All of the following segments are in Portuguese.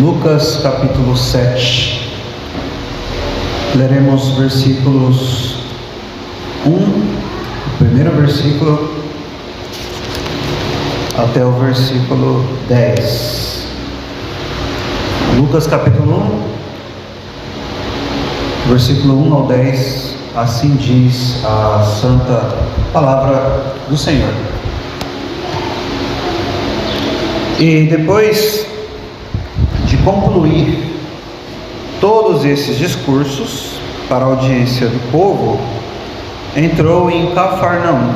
Lucas capítulo 7. Leremos versículos 1, o primeiro versículo, até o versículo 10. Lucas capítulo 1, versículo 1 ao 10, assim diz a santa palavra do Senhor. E depois de concluir todos esses discursos para a audiência do povo, entrou em Cafarnaum.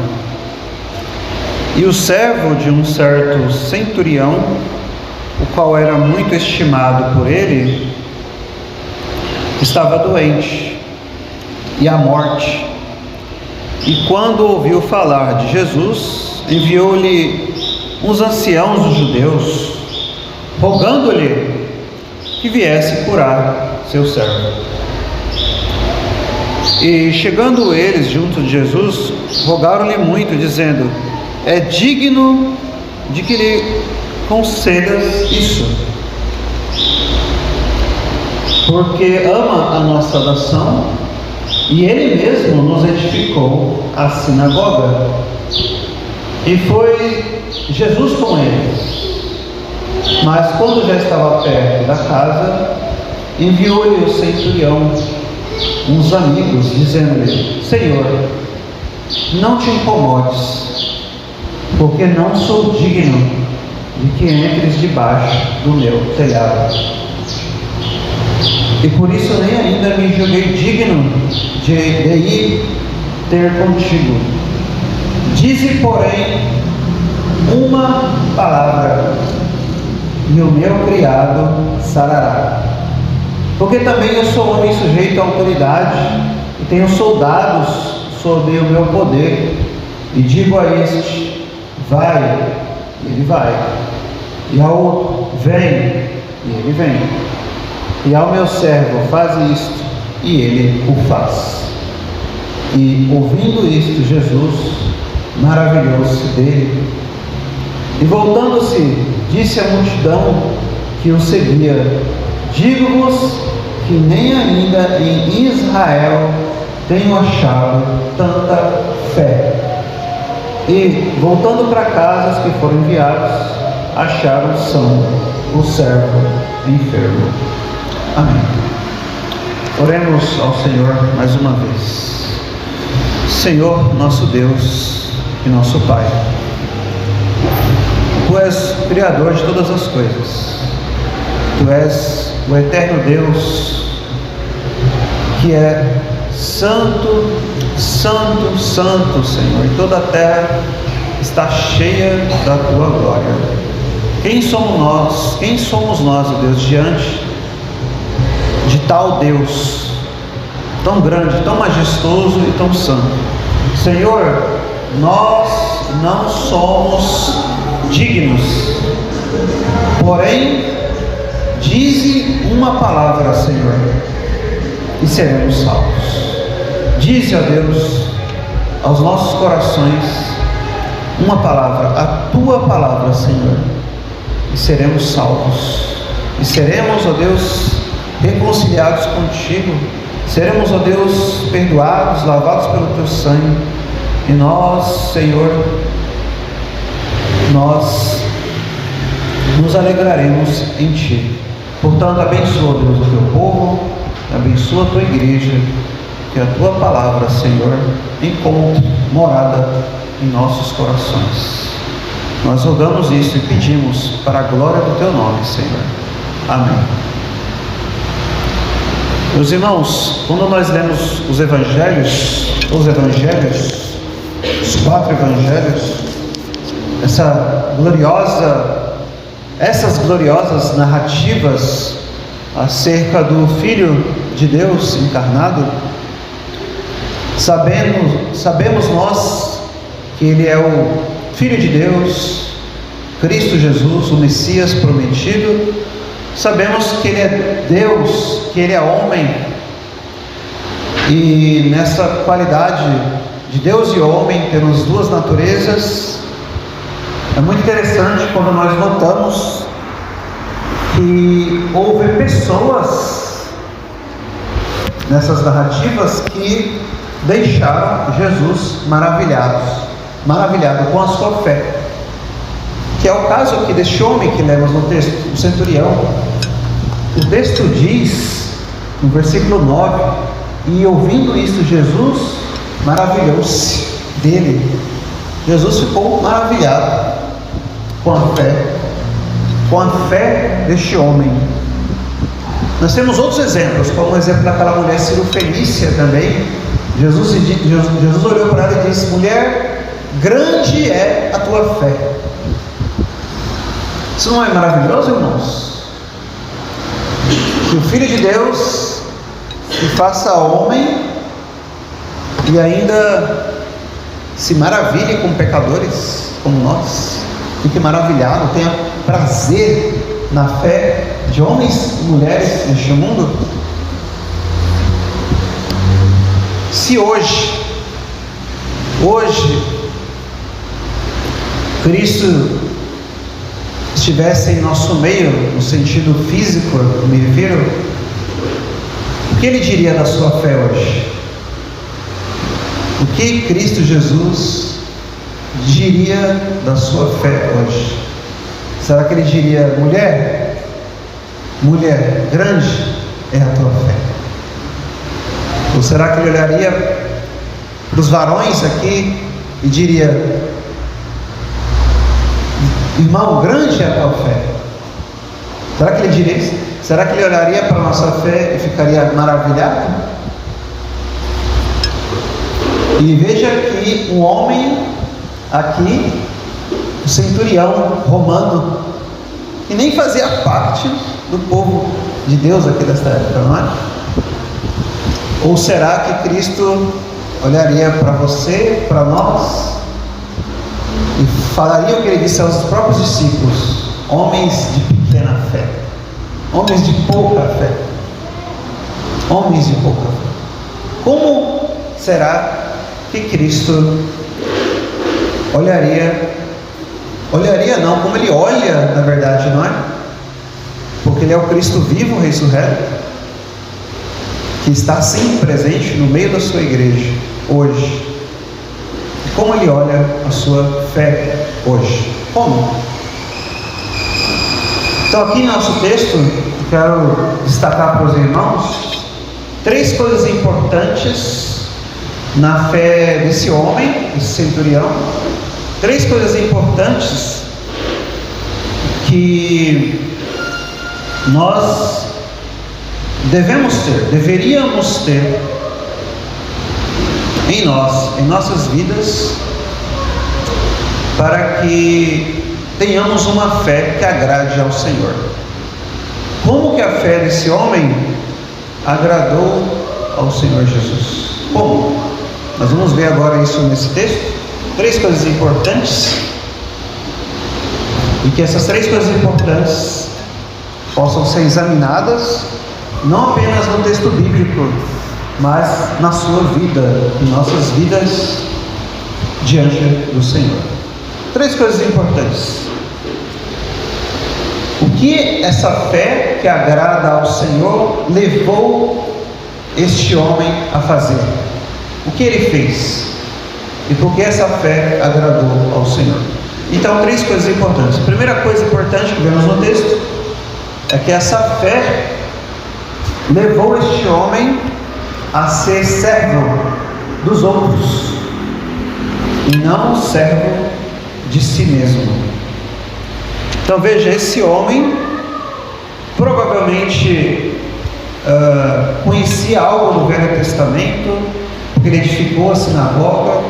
E o servo de um certo centurião, o qual era muito estimado por ele, estava doente e à morte. E quando ouviu falar de Jesus, enviou-lhe uns anciãos dos judeus, rogando-lhe que viesse curar seu servo. E chegando eles junto de Jesus, rogaram-lhe muito, dizendo: é digno de que lhe concedas isso, porque ama a nossa nação, e ele mesmo nos edificou a sinagoga. E foi Jesus com eles. Mas quando já estava perto da casa, enviou-lhe o centurião uns amigos, dizendo-lhe: Senhor, não te incomodes, porque não sou digno de que entres debaixo do meu telhado. E por isso nem ainda me julguei digno de ir ter contigo. Dize, porém, uma palavra, e o meu criado sarará. Porque também eu sou homem sujeito à autoridade, e tenho soldados sob o meu poder, e digo a este: vai, e ele vai, e ao outro: vem, e ele vem, e ao meu servo: faz isto, e ele o faz. E ouvindo isto, Jesus maravilhou-se dele, e voltando-se, disse à multidão que o seguia: digo-vos que nem ainda em Israel tenho achado tanta fé. E voltando para casa, os que foram enviados acharam são o servo enfermo. Amém. Oremos ao Senhor mais uma vez. Senhor, nosso Deus e nosso Pai, Tu és o Criador de todas as coisas. Tu és o eterno Deus, que é santo, santo, santo, Senhor. E toda a terra está cheia da Tua glória. Quem somos nós, ó Deus, diante de tal Deus, tão grande, tão majestoso e tão santo? Senhor, nós não somos dignos, porém, dize uma palavra, Senhor, e seremos salvos. Dize, ó Deus, aos nossos corações uma palavra, a Tua palavra, Senhor, e seremos salvos, e seremos, ó Deus, reconciliados contigo, seremos, ó Deus, perdoados, lavados pelo Teu sangue, e nós, Senhor, nós nos alegraremos em Ti. Portanto, abençoa, Deus, o Teu povo, abençoa a Tua igreja, que a Tua palavra, Senhor, encontre morada em nossos corações. Nós rogamos isso e pedimos para a glória do Teu nome, Senhor. Amém. Meus irmãos, quando nós lemos os evangelhos, os 4 evangelhos, essas gloriosas narrativas acerca do Filho de Deus encarnado, sabemos nós que Ele é o Filho de Deus, Cristo Jesus, o Messias prometido. Sabemos que Ele é Deus, que Ele é homem, e nessa qualidade de Deus e homem, temos duas naturezas. É muito interessante quando nós notamos que houve pessoas nessas narrativas que deixaram Jesus maravilhado com a sua fé, que é o caso aqui deste homem que lemos no texto, o centurião. O texto diz, no versículo 9: e ouvindo isso, Jesus maravilhou-se dele. Jesus ficou maravilhado com a fé deste homem. Nós temos outros exemplos, como o exemplo daquela mulher cirofenícia também. Jesus olhou para ela e disse: mulher, grande é a tua fé. Isso não é maravilhoso, irmãos? Que o Filho de Deus se faça homem e ainda se maravilhe com pecadores como nós. Fique maravilhado, tenha prazer na fé de homens e mulheres neste mundo. Se hoje Cristo estivesse em nosso meio, no sentido físico, me refiro, o que Ele diria da sua fé hoje? O que Cristo Jesus diria da sua fé hoje? Será que Ele diria: mulher, grande é a tua fé? Ou será que Ele olharia para os varões aqui e diria: irmão, grande é a tua fé? Será que Ele diria isso? Será que Ele olharia para a nossa fé e ficaria maravilhado? E veja que um homem aqui, o centurião romano, que nem fazia parte do povo de Deus aqui desta época, não é? Ou será que Cristo olharia para você, para nós, e falaria o que Ele disse aos próprios discípulos: homens de pequena fé, homens de pouca fé, homens de pouca fé? Como será que Cristo olharia não, como Ele olha, na verdade, não é? Porque Ele é o Cristo vivo, ressurreto, que está sim presente no meio da sua igreja hoje. E como Ele olha a sua fé hoje? Como? Então, aqui no nosso texto, eu quero destacar para os irmãos 3 coisas importantes na fé desse homem, esse centurião. 3 coisas importantes que nós deveríamos ter em nossas vidas, para que tenhamos uma fé que agrade ao Senhor. Como que a fé desse homem agradou ao Senhor Jesus? Como? Nós vamos ver agora isso nesse texto. 3 coisas importantes, e que essas 3 coisas importantes possam ser examinadas não apenas no texto bíblico, mas na sua vida, em nossas vidas diante do Senhor. 3 coisas importantes. O que essa fé que agrada ao Senhor levou este homem a fazer? O que ele fez? E por que essa fé agradou ao Senhor? Então, 3 coisas importantes. A primeira coisa importante que vemos no texto é que essa fé levou este homem a ser servo dos outros e não servo de si mesmo. Então veja, esse homem provavelmente conhecia algo do Velho Testamento, porque ele edificou a sinagoga,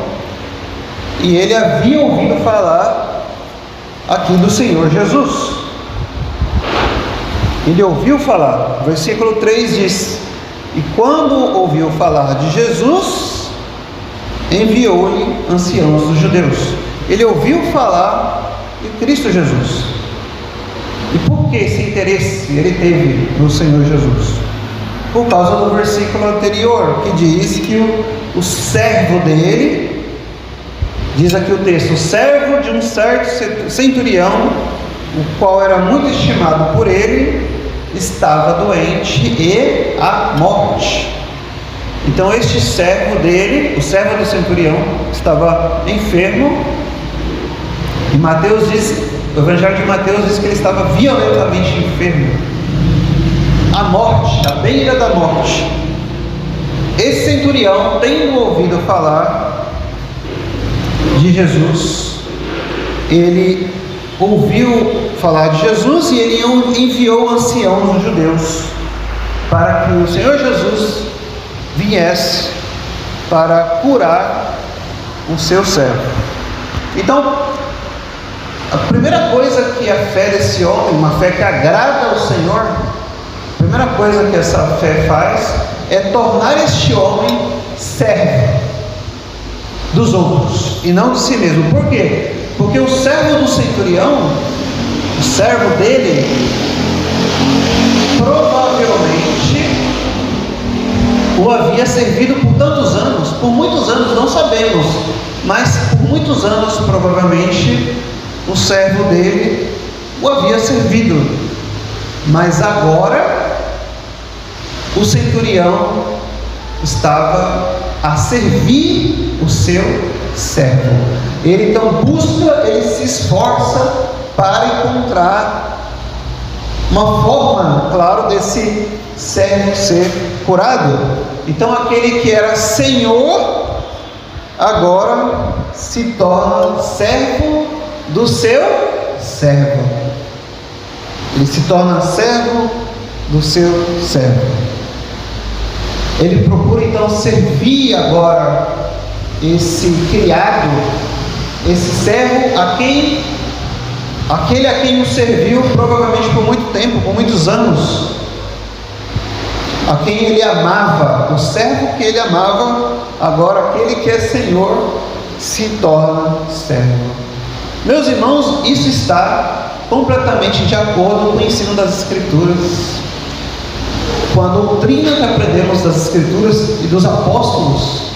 e ele havia ouvido falar aqui do Senhor Jesus. Ele ouviu falar. Versículo 3 diz: e quando ouviu falar de Jesus, enviou-lhe anciãos dos judeus. Ele ouviu falar de Cristo Jesus. E por que esse interesse ele teve no Senhor Jesus? Por causa do versículo anterior, que diz que o servo dele, diz aqui o texto, o servo de um certo centurião o qual era muito estimado por ele, estava doente e à morte. Então este servo dele, o servo do centurião, estava enfermo, e Mateus diz, o Evangelho de Mateus diz que ele estava violentamente enfermo, à morte, à beira da morte. Esse centurião, tendo ouvido falar de Jesus, ele ouviu falar de Jesus e ele enviou o ancião dos judeus para que o Senhor Jesus viesse para curar o seu servo. Então, a primeira coisa que a fé desse homem, uma fé que agrada ao Senhor, a primeira coisa que essa fé faz é tornar este homem servo dos outros e não de si mesmo. Por quê? Porque o servo do centurião, o servo dele, provavelmente o havia servido por tantos anos, por muitos anos, não sabemos, mas por muitos anos provavelmente o servo dele o havia servido. Mas agora o centurião estava a servir o seu servo. Ele então busca, ele se esforça para encontrar uma forma, claro, desse servo ser curado. Então aquele que era senhor agora se torna servo do seu servo. Ele se torna servo do seu servo. Ele procura então servir agora esse criado, esse servo aquele a quem o serviu provavelmente por muito tempo, por muitos anos, a quem ele amava, o servo que ele amava, agora aquele que é senhor se torna servo. Meus irmãos, isso está completamente de acordo com o ensino das Escrituras, com a doutrina que aprendemos das Escrituras e dos apóstolos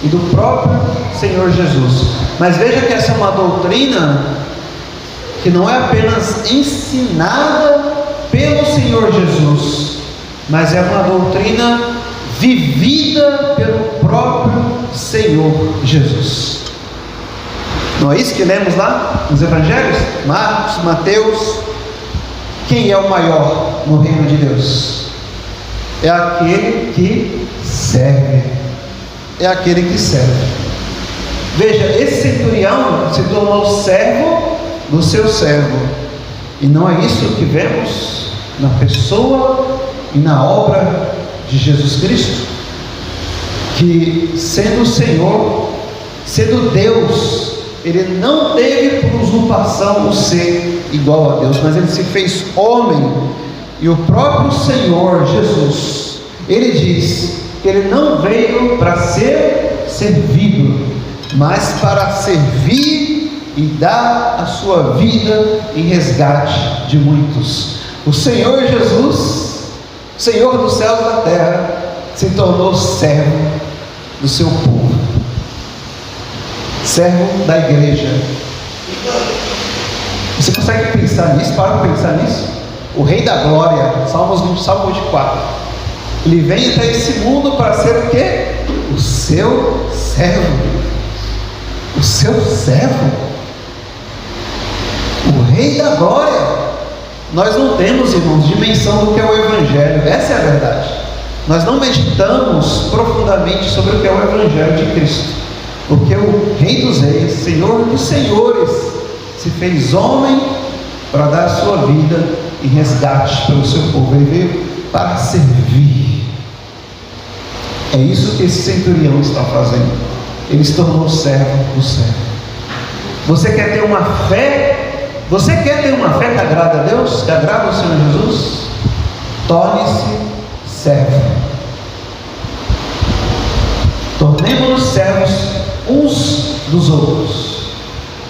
e do próprio Senhor Jesus. Mas veja que essa é uma doutrina que não é apenas ensinada pelo Senhor Jesus, mas é uma doutrina vivida pelo próprio Senhor Jesus. Não é isso que lemos lá nos Evangelhos? Marcos, Mateus. Quem é o maior no reino de Deus? É aquele que serve. É aquele que serve. Veja, esse centurião se tornou servo do seu servo. E não é isso que vemos na pessoa e na obra de Jesus Cristo? Que sendo o Senhor, sendo Deus, ele não teve por usurpação o ser igual a Deus, mas ele se fez homem. E o próprio Senhor Jesus, ele diz que ele não veio para ser servido, mas para servir e dar a sua vida em resgate de muitos. O Senhor Jesus, Senhor dos céus e da terra, se tornou servo do seu povo, servo da igreja. Você consegue pensar nisso? Para pensar nisso? O Rei da Glória, Salmo 24, ele vem até esse mundo para ser o quê? O seu servo. O seu servo. O Rei da Glória. Nós não temos, irmãos, dimensão do que é o Evangelho. Essa é a verdade. Nós não meditamos profundamente sobre o que é o Evangelho de Cristo, porque o Rei dos Reis, Senhor dos Senhores, se fez homem para dar a sua vida em resgate pelo seu povo. Ele veio para servir. É isso que esse centurião está fazendo. Ele se tornou servo do servo. Você quer ter uma fé? Você quer ter uma fé que agrada a Deus? Que agrada ao Senhor Jesus? Torne-se servo. Tornemos-nos servos uns dos outros.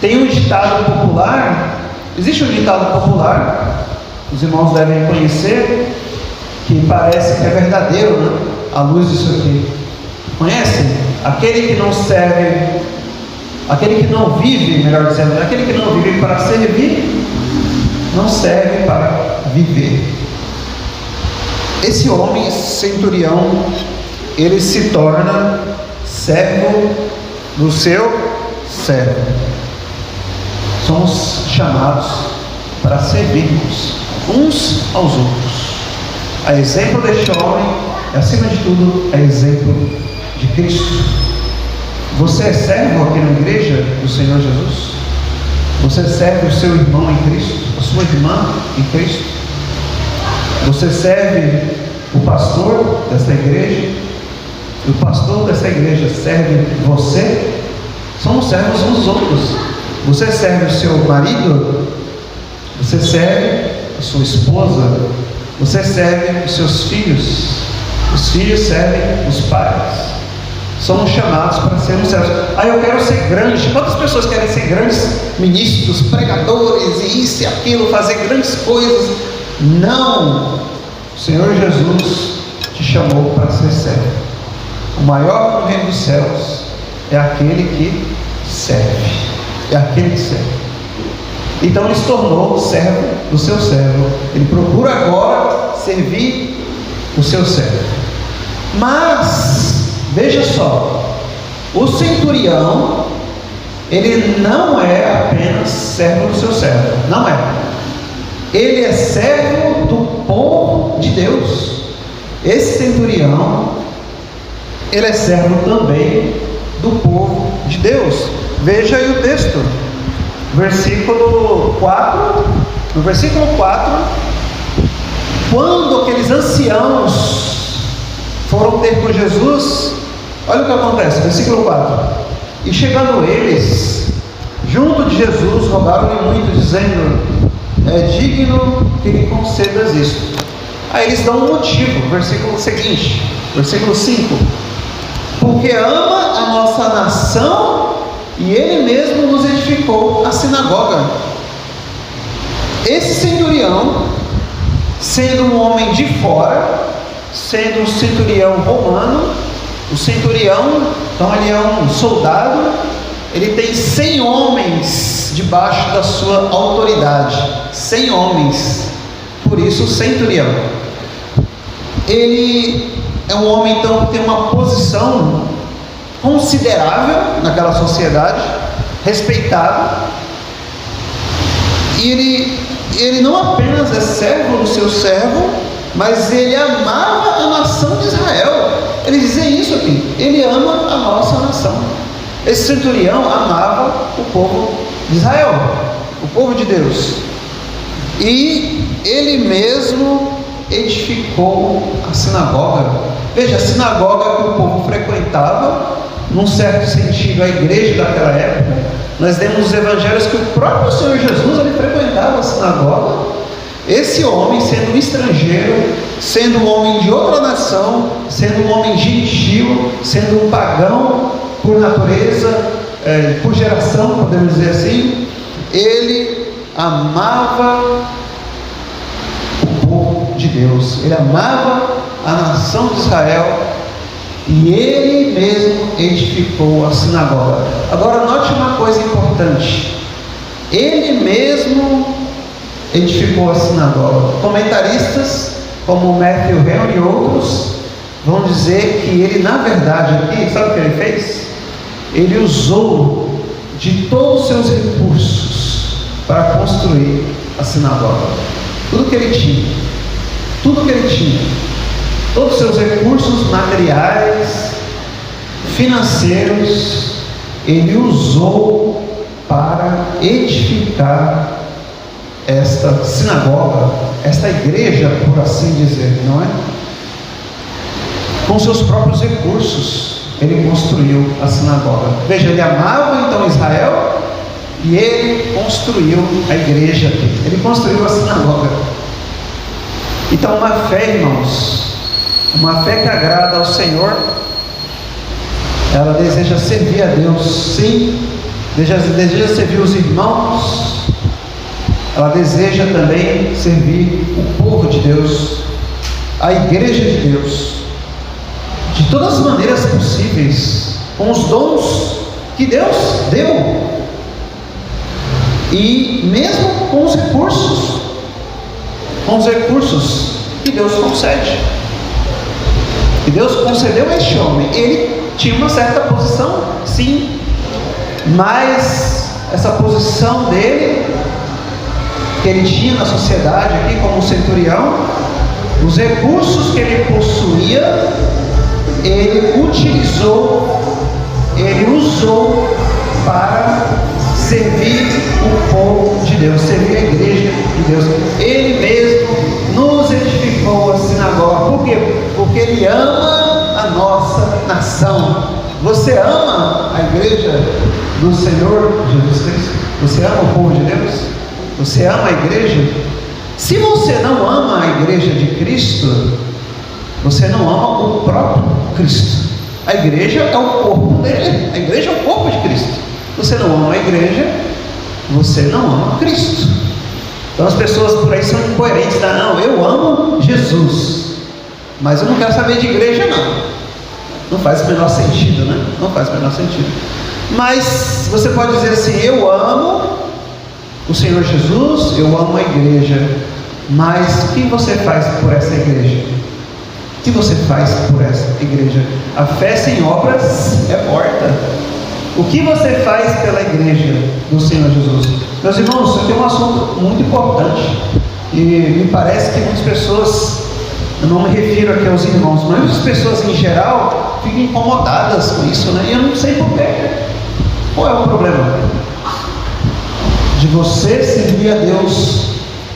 Tem um ditado popular. Existe um ditado popular, os irmãos devem conhecer, que parece que é verdadeiro, né? À luz disso aqui. Conhecem? Aquele que não serve, aquele que não vive, melhor dizendo, aquele que não vive para servir, não serve para viver. Esse homem centurião, ele se torna servo do seu servo. Somos chamados para servirmos uns aos outros. A exemplo deste homem, e acima de tudo, a exemplo de Cristo. Você é servo aqui na igreja do Senhor Jesus? Você serve o seu irmão em Cristo? A sua irmã em Cristo? Você serve o pastor dessa igreja? O pastor dessa igreja serve você? Somos servos uns dos outros. Você serve o seu marido? Você serve a sua esposa? Você serve os seus filhos? Os filhos servem os pais. Somos chamados para sermos servos. Eu quero ser grande. Quantas pessoas querem ser grandes ministros, pregadores, e isso e aquilo, fazer grandes coisas? Não! O Senhor Jesus te chamou para ser servo. O maior no reino dos céus é aquele que serve. É aquele que serve. Então ele se tornou servo do seu servo. Ele procura agora servir o seu servo. Mas, veja só, o centurião, ele não é apenas servo do seu servo. Não é. Ele é servo do povo de Deus. Esse centurião, ele é servo também do povo de Deus. Veja aí o texto, versículo 4. No versículo 4, quando aqueles anciãos foram ter com Jesus, olha o que acontece, versículo 4: e chegando eles junto de Jesus, rogaram-lhe muito, dizendo: é digno que lhe concedas isto. Aí eles dão um motivo, versículo seguinte, versículo 5: porque ama a nossa nação e ele mesmo nos edificou a sinagoga. Esse centurião, sendo um homem de fora, sendo um centurião romano, o centurião, então ele é um soldado, ele tem 100 homens debaixo da sua autoridade, 100 homens, por isso centurião. Ele é um homem então que tem uma posição considerável naquela sociedade, respeitado, e ele não apenas é servo do seu servo, mas ele amava a nação de Israel. Ele dizem isso aqui: ele ama a nossa nação. Esse centurião amava o povo de Israel, o povo de Deus, e ele mesmo edificou a sinagoga. Veja, a sinagoga que o povo frequentava, num certo sentido, a igreja daquela época. Nós vemos nos evangelhos que o próprio Senhor Jesus, ele frequentava a sinagoga. Esse homem, sendo um estrangeiro, sendo um homem de outra nação, sendo um homem gentil, sendo um pagão por natureza, por geração, podemos dizer assim, ele amava o povo de Deus, ele amava a nação de Israel, e ele mesmo edificou a sinagoga. Agora note uma coisa importante: ele mesmo edificou a sinagoga. Comentaristas como Matthew Henry e outros vão dizer que ele, na verdade, aqui, sabe o que ele fez? Ele usou de todos os seus recursos para construir a sinagoga. Tudo que ele tinha, todos os seus recursos materiais, financeiros, ele usou para edificar esta sinagoga, esta igreja, por assim dizer, não é? Com seus próprios recursos, ele construiu a sinagoga. Veja, ele amava então Israel e ele construiu a igreja dele. Ele construiu a sinagoga. Então, uma fé, irmãos, uma fé que agrada ao Senhor, ela deseja servir a Deus, sim, deseja servir os irmãos, ela deseja também servir o povo de Deus, a igreja de Deus, de todas as maneiras possíveis, com os dons que Deus deu, e mesmo com os recursos com os recursos que Deus concede. E Deus concedeu a este homem. Ele tinha uma certa posição, sim, mas essa posição dele, que ele tinha na sociedade aqui como centurião, os recursos que ele possuía, ele utilizou, ele usou para servir o povo de Deus, servir a igreja de Deus. Ele mesmo nos edificou a sinagoga. Por quê? Porque ele ama a nossa nação. Você ama a igreja do Senhor Jesus Cristo? Você ama o povo de Deus? Você ama a igreja? Se você não ama a igreja de Cristo, você não ama o próprio Cristo. A igreja é o corpo dele. A igreja é o corpo de Cristo. Você não ama a igreja, você não ama Cristo. Então as pessoas por aí são incoerentes. Não, eu amo Jesus, mas eu não quero saber de igreja, não. Não faz o menor sentido, né? Não faz o menor sentido. Mas você pode dizer assim: eu amo o Senhor Jesus, eu amo a igreja, mas o que você faz por essa igreja? O que você faz por essa igreja? A fé sem obras é morta. O que você faz pela igreja do Senhor Jesus? Meus irmãos, isso aqui é um assunto muito importante, e me parece que muitas pessoas, eu não me refiro aqui aos irmãos, mas muitas pessoas em geral ficam incomodadas com isso, né? E eu não sei porquê. Qual é o problema? De você servir a Deus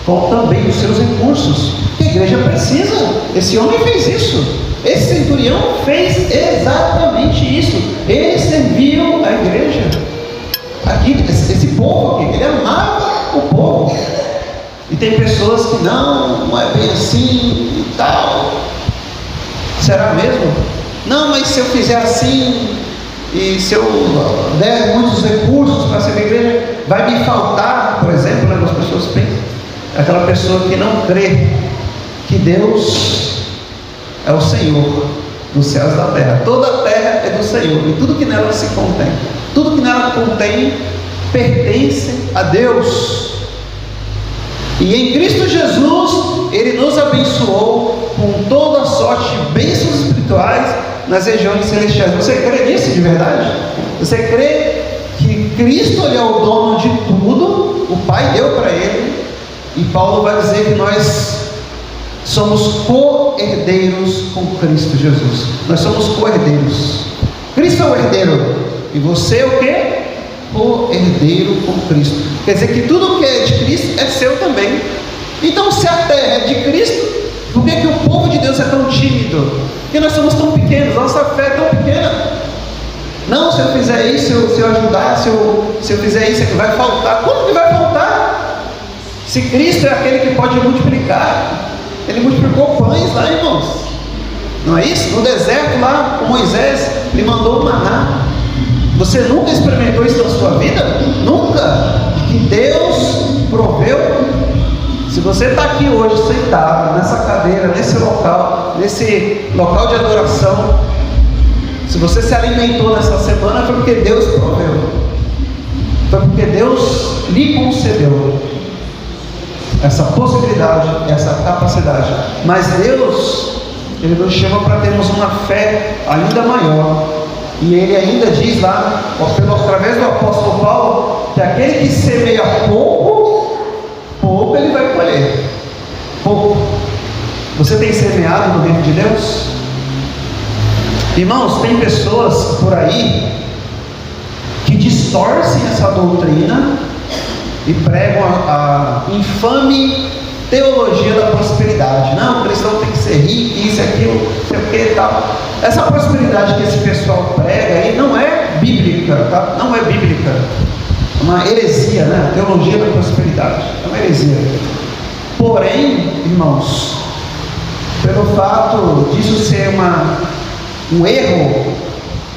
com também os seus recursos, que a igreja precisa. Esse homem fez isso. Esse centurião fez exatamente isso. Ele serviu a igreja. Aqui, esse povo aqui, ele amava o povo. E tem pessoas que não é bem assim e tal. Será mesmo? Não, mas se eu fizer assim, e se eu der muitos recursos para servir a igreja, vai me faltar, por exemplo, né, as pessoas pensam. Aquela pessoa que não crê que Deus é o Senhor dos céus e da terra. Toda a terra é do Senhor, e tudo que nela se contém, tudo que nela contém pertence a Deus. E em Cristo Jesus Ele nos abençoou com toda sorte de bênçãos espirituais nas regiões celestiais. Você crê nisso de verdade? Você crê que Cristo Ele é o dono de tudo? O Pai deu para Ele, e Paulo vai dizer que nós somos co-herdeiros com Cristo Jesus. Nós somos co-herdeiros. Cristo é o herdeiro, e você é o quê? Co-herdeiro com Cristo. Quer dizer que tudo que é de Cristo é seu também. Então, se a terra é de Cristo, por que o povo de Deus é tão tímido? Porque nós somos tão pequenos, nossa fé é tão pequena. Não, se eu fizer isso, se eu ajudar, se eu fizer isso, é que vai faltar. Como que vai faltar? Se Cristo é aquele que pode multiplicar. Ele multiplicou pães lá, irmãos. Não é isso? No deserto lá, com Moisés, Ele mandou o maná. Você nunca experimentou isso na sua vida? Nunca? Que Deus proveu. Se você está aqui hoje sentado nessa cadeira, nesse local de adoração, se você se alimentou nessa semana, foi porque Deus proveu. Foi porque Deus lhe concedeu essa possibilidade, essa capacidade. Mas Deus, Ele nos chama para termos uma fé ainda maior. E Ele ainda diz lá, através do apóstolo Paulo, que aquele que semeia pouco ele vai colher. Pouco. Você tem semeado no reino de Deus? Irmãos, tem pessoas por aí que distorcem essa doutrina e pregam a infame teologia da prosperidade. Não, o cristão tem que ser rico, isso, aquilo, não sei o que e tal. Essa prosperidade que esse pessoal prega aí não é bíblica, tá? Não é bíblica. É uma heresia, né? A teologia da prosperidade é uma heresia. Porém, irmãos, pelo fato disso ser um erro,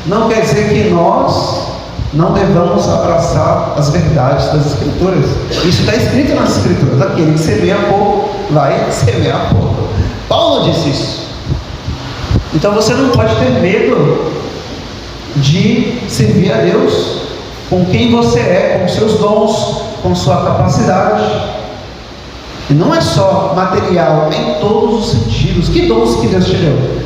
não quer dizer que nós não devamos abraçar as verdades das Escrituras. Isso está escrito nas Escrituras: aquele que semeia pouco vai semear pouco. Paulo disse isso. Então você não pode ter medo de servir a Deus com quem você é, com seus dons, com sua capacidade. E não é só material, é em todos os sentidos. Que dons que Deus te deu?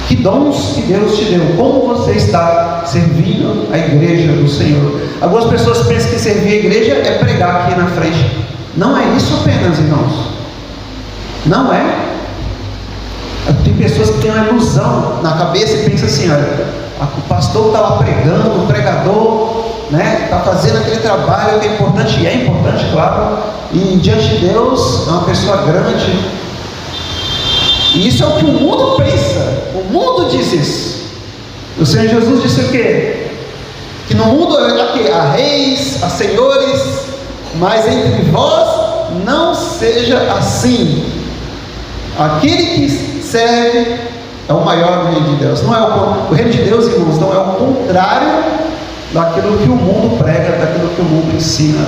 Que dons que Deus te deu? Como você está servindo a igreja do Senhor? Algumas pessoas pensam que servir a igreja é pregar aqui na frente. Não é isso apenas, irmãos. Não é. Tem pessoas que têm uma ilusão na cabeça e pensam assim: olha, o pastor está lá pregando, o pregador, né, está fazendo aquele trabalho que é importante, e é importante, claro, e diante de Deus é uma pessoa grande. E isso é o que o mundo pensa. O mundo diz isso. O Senhor Jesus disse o quê? Que no mundo há reis, há senhores, mas entre vós não seja assim. Aquele que serve é o maior do reino de Deus. Não é o reino de Deus, irmãos, não é o contrário daquilo que o mundo prega, daquilo que o mundo ensina.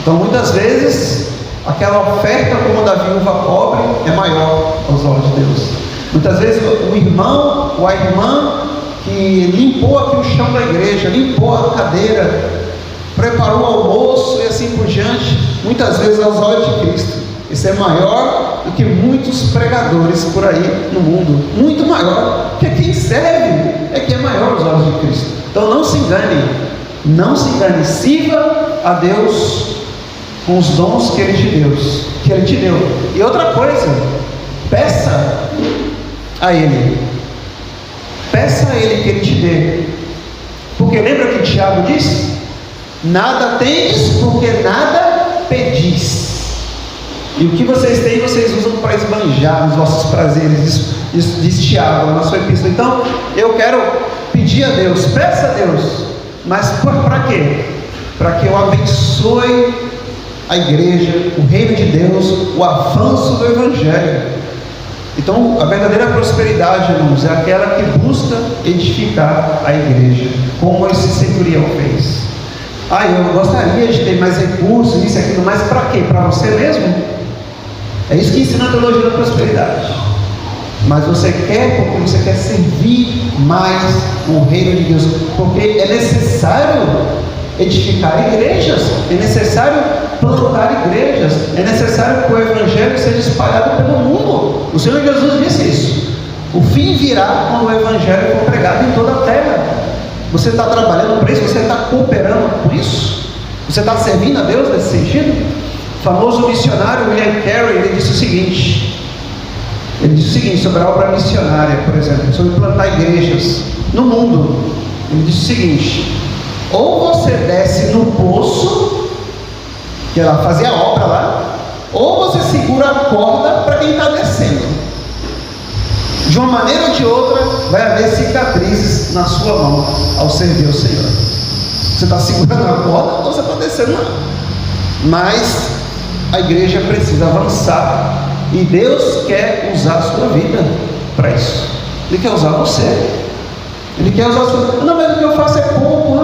Então, muitas vezes, aquela oferta como da viúva pobre é maior aos olhos de Deus. Muitas vezes o irmão ou a irmã que limpou aqui o chão da igreja, limpou a cadeira, preparou o almoço e assim por diante, muitas vezes aos olhos de Cristo, isso é maior do que muitos pregadores por aí no mundo. Muito maior, porque quem serve é que é maior aos olhos de Cristo. Então não se engane, não se engane, sirva a Deus com os dons que Ele te deu. E outra coisa, peça a Ele que Ele te dê, porque lembra que Tiago diz: nada tendes porque nada pedis. E o que vocês têm, vocês usam para esbanjar os vossos prazeres. Isso diz Tiago na sua epístola. Então, eu quero pedir a Deus, peça a Deus, mas para quê? Para que eu abençoe a igreja, o reino de Deus, o avanço do Evangelho. Então, a verdadeira prosperidade, irmãos, é aquela que busca edificar a igreja, como esse centurião fez. Eu gostaria de ter mais recursos, isso e aquilo, mas para quê? Para você mesmo? É isso que ensina a teologia da prosperidade. Mas você quer porque você quer servir mais o reino de Deus, porque é necessário edificar igrejas, é necessário plantar igrejas, é necessário que o Evangelho seja espalhado pelo mundo. O Senhor Jesus disse isso: o fim virá quando o Evangelho for pregado em toda a terra. Você está trabalhando para isso? Você está cooperando com isso? Você está servindo a Deus nesse sentido? O famoso missionário William Carey, ele disse o seguinte sobre a obra missionária, por exemplo, sobre plantar igrejas no mundo. Ele disse o seguinte: ou você desce no poço, que ela fazia a obra lá, ou você segura a corda para quem está descendo. De uma maneira ou de outra, vai haver cicatrizes na sua mão ao servir o Senhor. Você está segurando a corda ou você está descendo lá. Mas a igreja precisa avançar, e Deus quer usar a sua vida para isso. Ele quer usar você. Ele quer usar a sua vida. Não, mas o que eu faço é pouco.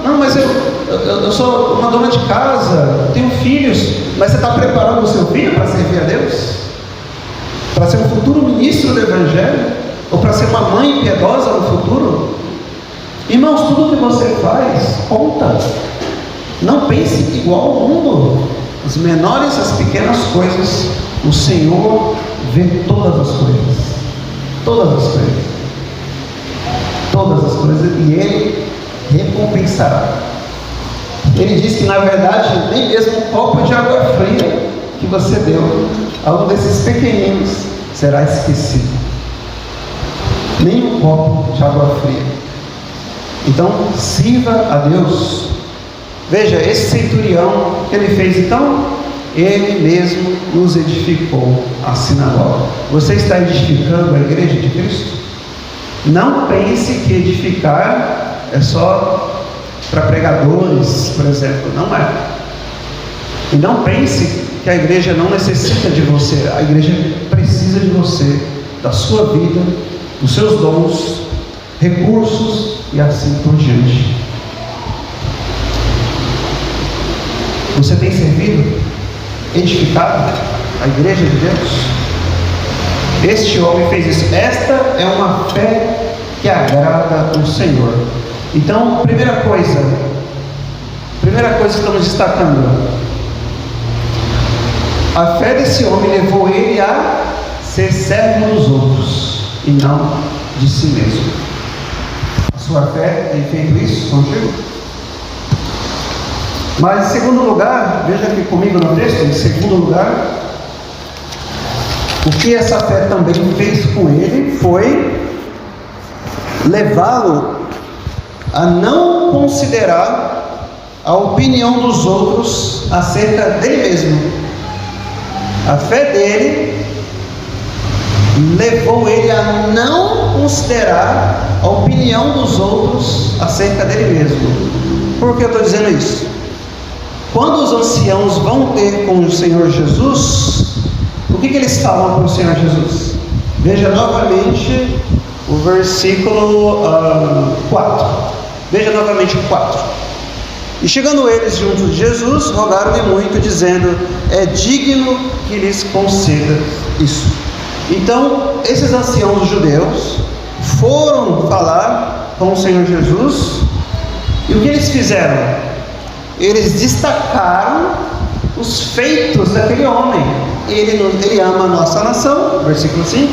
Não, mas eu sou uma dona de casa, tenho filhos. Mas você está preparando o seu filho para servir a Deus? Para ser um futuro ministro do Evangelho? Ou para ser uma mãe piedosa no futuro? Irmãos, tudo que você faz conta. Não pense igual ao mundo. As menores, as pequenas coisas, o Senhor vê todas as coisas. Todas as coisas. Todas as coisas. E Ele recompensará. Ele diz que, na verdade, nem mesmo um copo de água fria que você deu a um desses pequeninos será esquecido. Nem um copo de água fria. Então, sirva a Deus. Veja, esse centurião que ele fez, então, ele mesmo nos edificou a sinagoga. Você está edificando a igreja de Cristo? Não pense que edificar é só para pregadores, por exemplo. Não é. E não pense que a igreja não necessita de você. A igreja precisa de você, da sua vida, dos seus dons, recursos e assim por diante. Você tem servido, edificado a igreja de Deus? Este homem fez isso. Esta é uma fé que agrada o Senhor. Então, primeira coisa que estamos destacando: A fé desse homem levou ele a ser servo dos outros e não de si mesmo. A sua fé tem feito isso contigo? Mas em segundo lugar, veja aqui comigo no texto, em segundo lugar, o que essa fé também fez com ele foi levá-lo a não considerar a opinião dos outros acerca dele mesmo. A fé dele levou ele a não considerar a opinião dos outros acerca dele mesmo. Por que eu estou dizendo isso? Quando os anciãos vão ter com o Senhor Jesus, o que eles falam para o Senhor Jesus? Veja novamente o versículo 4. Veja novamente o 4. E chegando eles junto de Jesus, rogaram-lhe muito, dizendo: é digno que lhes conceda isso. Então, esses anciãos judeus foram falar com o Senhor Jesus, e o que eles fizeram? Eles destacaram os feitos daquele homem. Ele ama a nossa nação, versículo 5,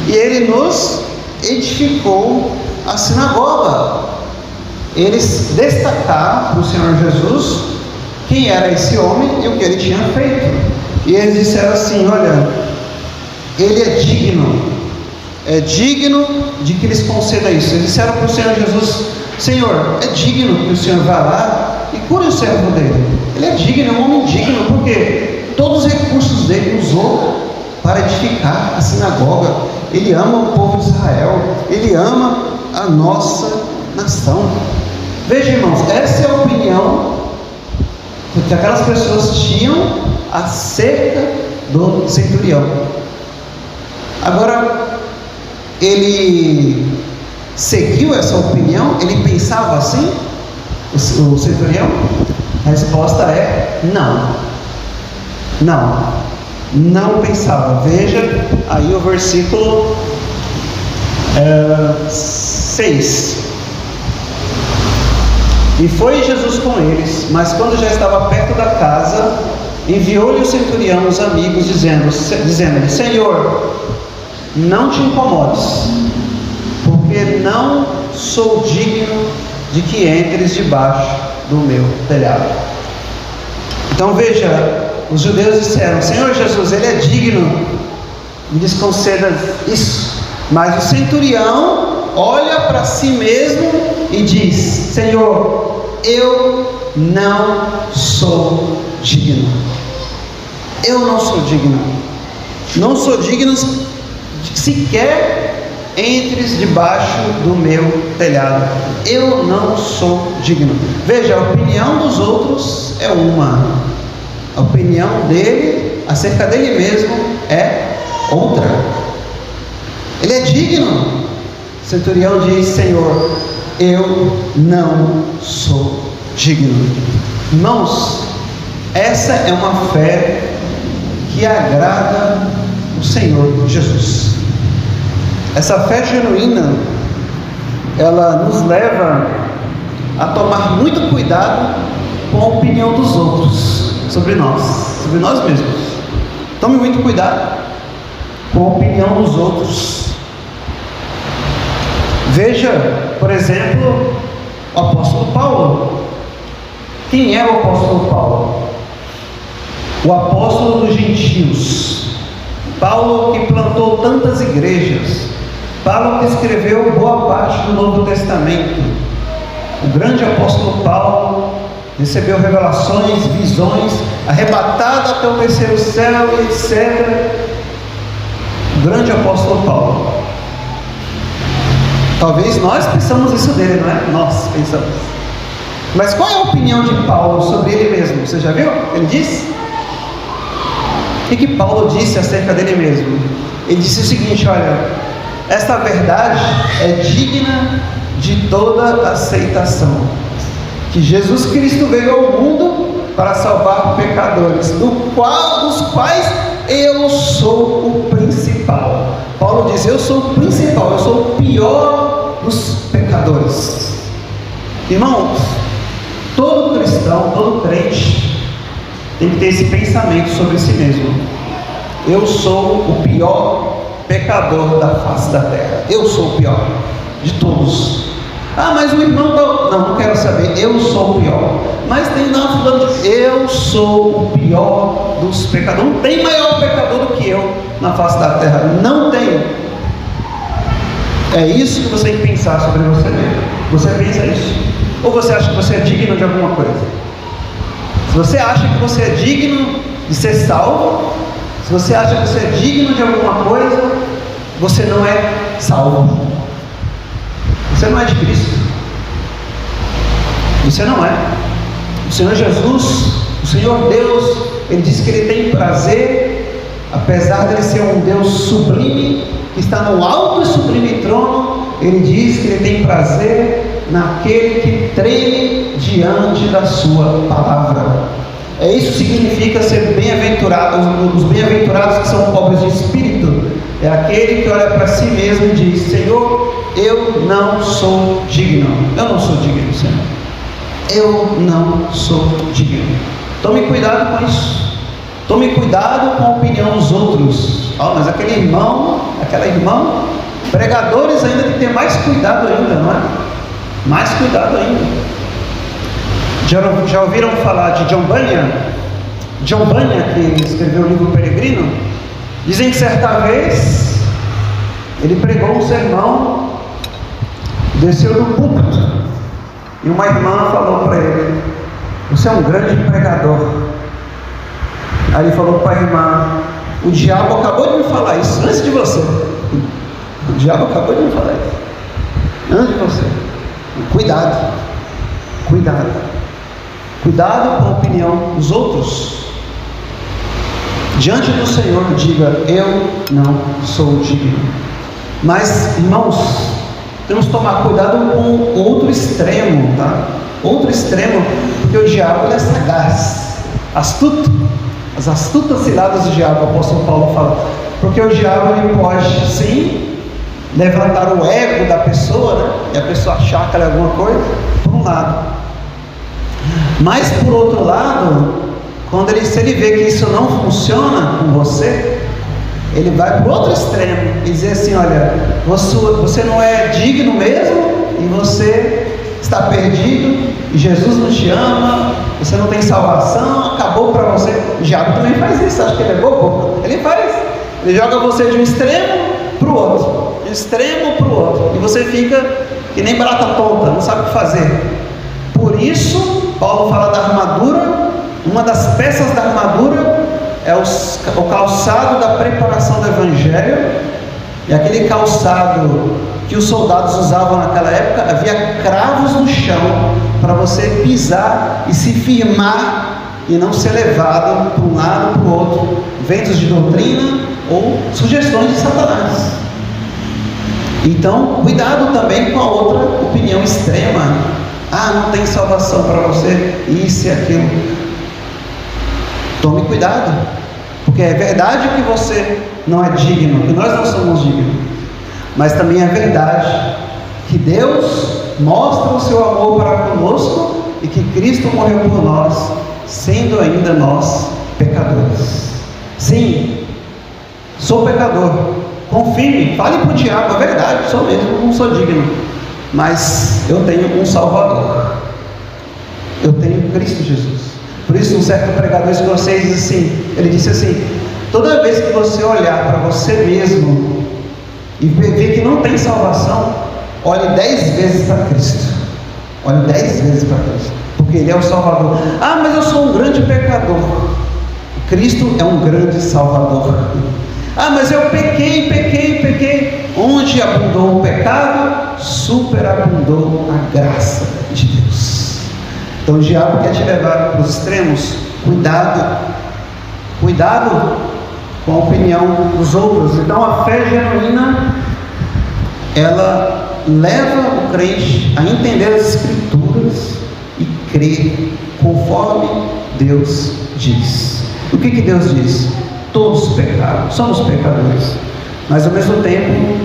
e ele nos edificou a sinagoga. Eles destacaram para o Senhor Jesus quem era esse homem e o que ele tinha feito. E eles disseram assim: olha, ele é digno de que lhes conceda isso. Eles disseram para o Senhor Jesus: Senhor, é digno que o Senhor vá lá e cure o servo dele. Ele é digno, é um homem digno, porque todos os recursos dele usou para edificar a sinagoga. Ele ama o povo de Israel, ele ama a nossa nação. Veja, irmãos, essa é a opinião que aquelas pessoas tinham acerca do centurião. Agora, ele seguiu essa opinião? Ele pensava assim? O centurião? A resposta é não. Não pensava. Veja aí o versículo 6. E foi Jesus com eles, mas quando já estava perto da casa, enviou-lhe o centurião os amigos, dizendo-lhe: Senhor, não te incomodes, porque não sou digno de que entres debaixo do meu telhado. Então veja, os judeus disseram: Senhor Jesus, ele é digno, me lhes conceda isso. Mas o centurião olha para si mesmo e diz: Senhor, eu não sou digno. Eu não sou digno. Não sou digno de sequer entres debaixo do meu telhado. Eu não sou digno. Veja, a opinião dos outros é uma. A opinião dele acerca dele mesmo é outra. Ele é digno. O centurião diz: Senhor, eu não sou digno. Irmãos, essa é uma fé que agrada o Senhor Jesus. Essa fé genuína, ela nos leva a tomar muito cuidado com a opinião dos outros sobre nós mesmos. Tome muito cuidado com a opinião dos outros. Veja, por exemplo, o apóstolo Paulo. Quem é o apóstolo Paulo? O apóstolo dos gentios. Paulo que plantou tantas igrejas. Paulo que escreveu boa parte do Novo Testamento. O grande apóstolo Paulo recebeu revelações, visões, arrebatado até o terceiro céu, etc. O grande apóstolo Paulo. Talvez nós pensamos isso dele, não é? Nós pensamos. Mas qual é a opinião de Paulo sobre ele mesmo? Você já viu? Ele disse? O que Paulo disse acerca dele mesmo? Ele disse o seguinte: olha, esta verdade é digna de toda aceitação, que Jesus Cristo veio ao mundo para salvar pecadores, dos quais eu sou o principal. Paulo diz: eu sou o principal, eu sou o pior dos pecadores. Irmãos, todo cristão, todo crente tem que ter esse pensamento sobre si mesmo. Eu sou o pior pecador da face da terra. Eu sou o pior de todos. Ah, mas o irmão não quero saber. Eu sou o pior. Mas tem não falando de eu sou o pior dos pecadores. Não tem maior pecador do que eu na face da terra. Não tem. É isso que você tem que pensar sobre você mesmo. Você pensa isso? Ou você acha que você é digno de alguma coisa? Se você acha que você é digno de ser salvo, se você acha que você é digno de alguma coisa, você não é salvo. Você não é de Cristo. Você não é. O Senhor Jesus, o Senhor Deus, Ele diz que Ele tem prazer, apesar de Ele ser um Deus sublime, que está no alto e sublime trono, Ele diz que Ele tem prazer naquele que treme diante da sua palavra. Isso significa ser bem-aventurado. Os bem-aventurados que são pobres de espírito é aquele que olha para si mesmo e diz: Senhor, eu não sou digno. Eu não sou digno, Senhor. Eu não sou digno. Tome cuidado com isso. Tome cuidado com a opinião dos outros. Mas aquele irmão, aquela irmã, pregadores ainda tem que ter mais cuidado ainda, não é? Mais cuidado ainda. Já ouviram falar de John Bunyan? John Bunyan, que escreveu o livro Peregrino, dizem que certa vez ele pregou um sermão, desceu do púlpito e uma irmã falou para ele: você é um grande pregador. Aí ele falou para a irmã: o diabo acabou de me falar isso antes de você. O diabo acabou de me falar isso antes de você. Cuidado, cuidado. Cuidado com a opinião dos outros. Diante do Senhor, diga: eu não sou digno. Mas, irmãos, temos que tomar cuidado com outro extremo, tá? Outro extremo, porque o diabo é sagaz, astuto. As astutas ciladas do diabo, o apóstolo Paulo fala. Porque o diabo, ele pode, sim, levantar o ego da pessoa, né? E a pessoa achar que ela é alguma coisa, por um lado. Mas por outro lado, se ele vê que isso não funciona com você, ele vai para o outro extremo e dizer assim: olha, você não é digno mesmo, e você está perdido, e Jesus não te ama, você não tem salvação, acabou para você. O diabo também faz isso, acha que ele é bobo? Ele faz, ele joga você de um extremo para o outro, de um extremo para o outro, e você fica que nem barata tonta, não sabe o que fazer. Por isso, Paulo fala da armadura. Uma das peças da armadura é o calçado da preparação do Evangelho. E aquele calçado que os soldados usavam naquela época, havia cravos no chão para você pisar e se firmar e não ser levado para um lado para o outro, ventos de doutrina ou sugestões de Satanás. Então, cuidado também com a outra opinião extrema. Não tem salvação para você, isso e aquilo. Tome cuidado, porque é verdade que você não é digno, que nós não somos dignos, mas também é verdade que Deus mostra o seu amor para conosco e que Cristo morreu por nós, sendo ainda nós pecadores. Sim, sou pecador. Confirme, fale para o diabo: é verdade, sou mesmo, não sou digno. Mas eu tenho um Salvador. Eu tenho Cristo Jesus. Por isso, um certo pregador de vocês diz assim, ele disse assim: toda vez que você olhar para você mesmo e ver que não tem salvação, olhe 10 vezes para Cristo. Olhe 10 vezes para Cristo, porque Ele é o Salvador. Mas eu sou um grande pecador. Cristo é um grande Salvador. Mas eu pequei. Onde abundou o pecado, superabundou a graça de Deus. Então o diabo quer te levar para os extremos. Cuidado com a opinião dos outros. Então a fé genuína, ela leva o crente a entender as Escrituras e crer conforme Deus diz. O que Deus diz? Todos pecaram, somos pecadores, mas ao mesmo tempo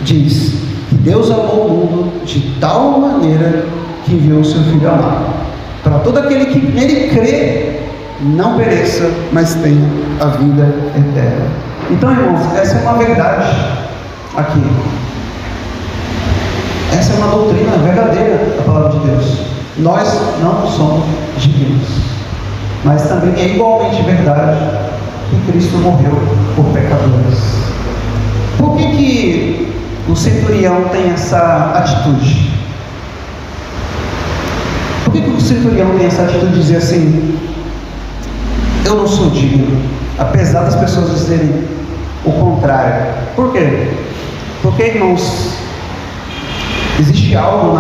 diz que Deus amou o mundo de tal maneira que enviou o seu Filho amado, para todo aquele que nele crê, não pereça, mas tenha a vida eterna. Então, irmãos, essa é uma verdade aqui. Essa é uma doutrina verdadeira da palavra de Deus. Nós não somos dignos, mas também é igualmente verdade que Cristo morreu por pecadores. Por que o centurião tem essa atitude? Por que o centurião tem essa atitude de dizer assim: eu não sou digno, apesar das pessoas dizerem o contrário? Por quê? Porque, irmãos, existe algo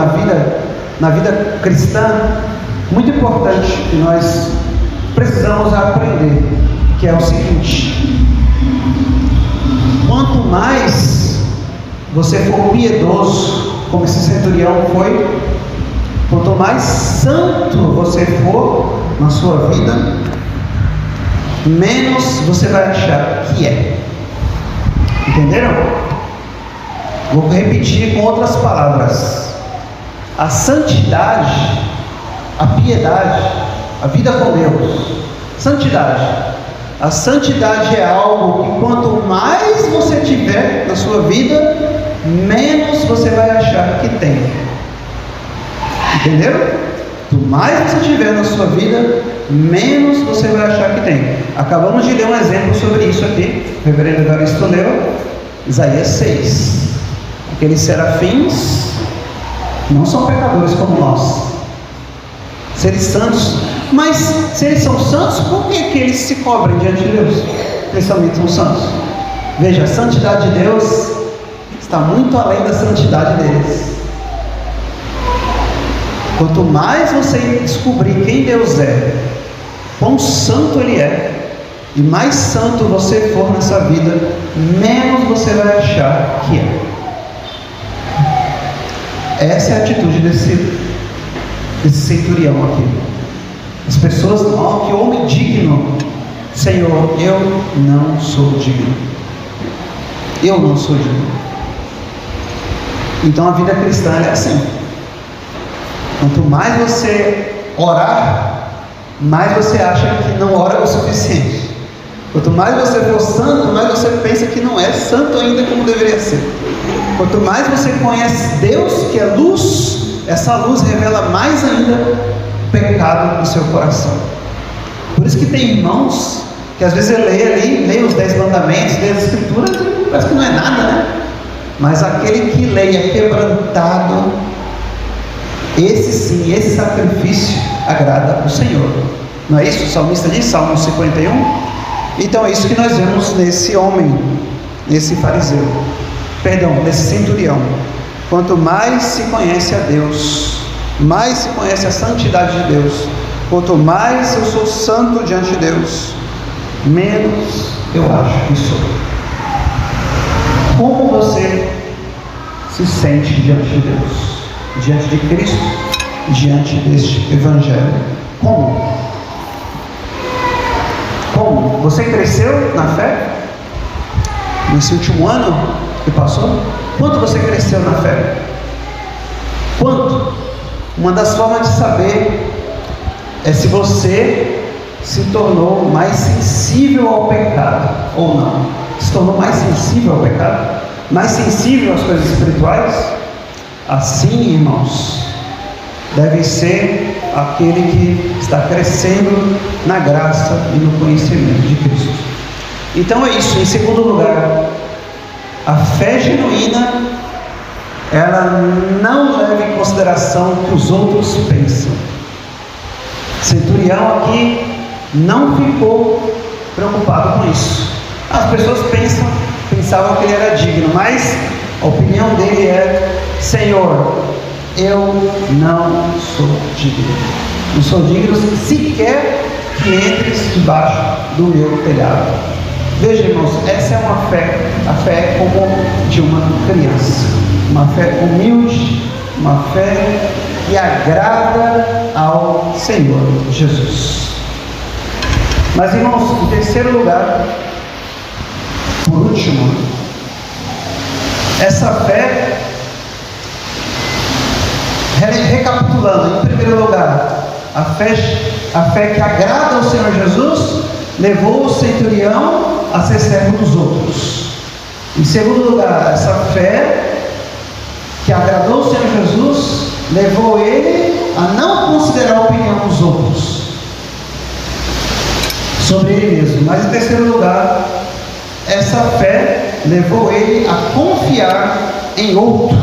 na vida cristã muito importante que nós precisamos aprender, que é o seguinte: quanto mais você for piedoso, como esse centurião foi, quanto mais santo você for na sua vida, menos você vai achar que é. Entenderam? Vou repetir com outras palavras. A santidade, a piedade, a vida com Deus, santidade. A santidade é algo que quanto mais você tiver na sua vida, menos você vai achar que tem. Entenderam? Quanto mais você tiver na sua vida, menos você vai achar que tem. Acabamos de ler um exemplo sobre isso aqui. O reverendo Evaristo leu Isaías 6. Aqueles serafins não são pecadores como nós, seres santos. Mas se eles são santos, por que eles se cobrem diante de Deus? Eles também são santos. Veja, a santidade de Deus está muito além da santidade deles. Quanto mais você descobrir quem Deus é, quão santo Ele é, e mais santo você for nessa vida, menos você vai achar que é. Essa é a atitude desse centurião aqui. As pessoas, que homem digno. Senhor, eu não sou digno. Eu não sou digno. Então a vida cristã é assim. Quanto mais você orar, mais você acha que não ora o suficiente. Quanto mais você for santo, mais você pensa que não é santo ainda como deveria ser. Quanto mais você conhece Deus, que é luz, essa luz revela mais ainda o pecado no seu coração. Por isso que tem irmãos que às vezes lê os 10 mandamentos, lê as escrituras, parece que não é nada, né? Mas aquele que lê é quebrantado, esse sim, esse sacrifício agrada o Senhor. Não é isso? O salmista diz, Salmo 51. Então é isso que nós vemos nesse homem, nesse fariseu, nesse centurião. Quanto mais se conhece a Deus, mais se conhece a santidade de Deus, quanto mais eu sou santo diante de Deus, menos eu acho que sou. Como você se sente diante de Deus, diante de Cristo, diante deste Evangelho? Como? Você cresceu na fé? Nesse último ano que passou? Quanto você cresceu na fé? Quanto? Uma das formas de saber é se você se tornou mais sensível ao pecado ou não. Se tornou mais sensível ao pecado? Mais sensível às coisas espirituais? Assim, irmãos, deve ser aquele que está crescendo na graça e no conhecimento de Cristo. Então é isso. Em segundo lugar, a fé genuína, ela não leva em consideração o que os outros pensam. O centurião aqui não ficou preocupado com isso. As pessoas pensavam que ele era digno, mas a opinião dele é: Senhor, eu não sou digno. Não sou digno sequer que entres debaixo do meu telhado. Veja, irmãos, essa é uma fé, a fé é como de uma criança, uma fé humilde, uma fé que agrada ao Senhor Jesus. Mas, irmãos, em terceiro lugar, por último, essa fé, recapitulando, em primeiro lugar, a a fé que agrada ao Senhor Jesus, levou o centurião a ser servo dos outros. Em segundo lugar, essa fé que agradou o Senhor Jesus, levou ele a não considerar a opinião dos outros sobre ele mesmo. Mas em terceiro lugar, essa fé levou ele a confiar em outro,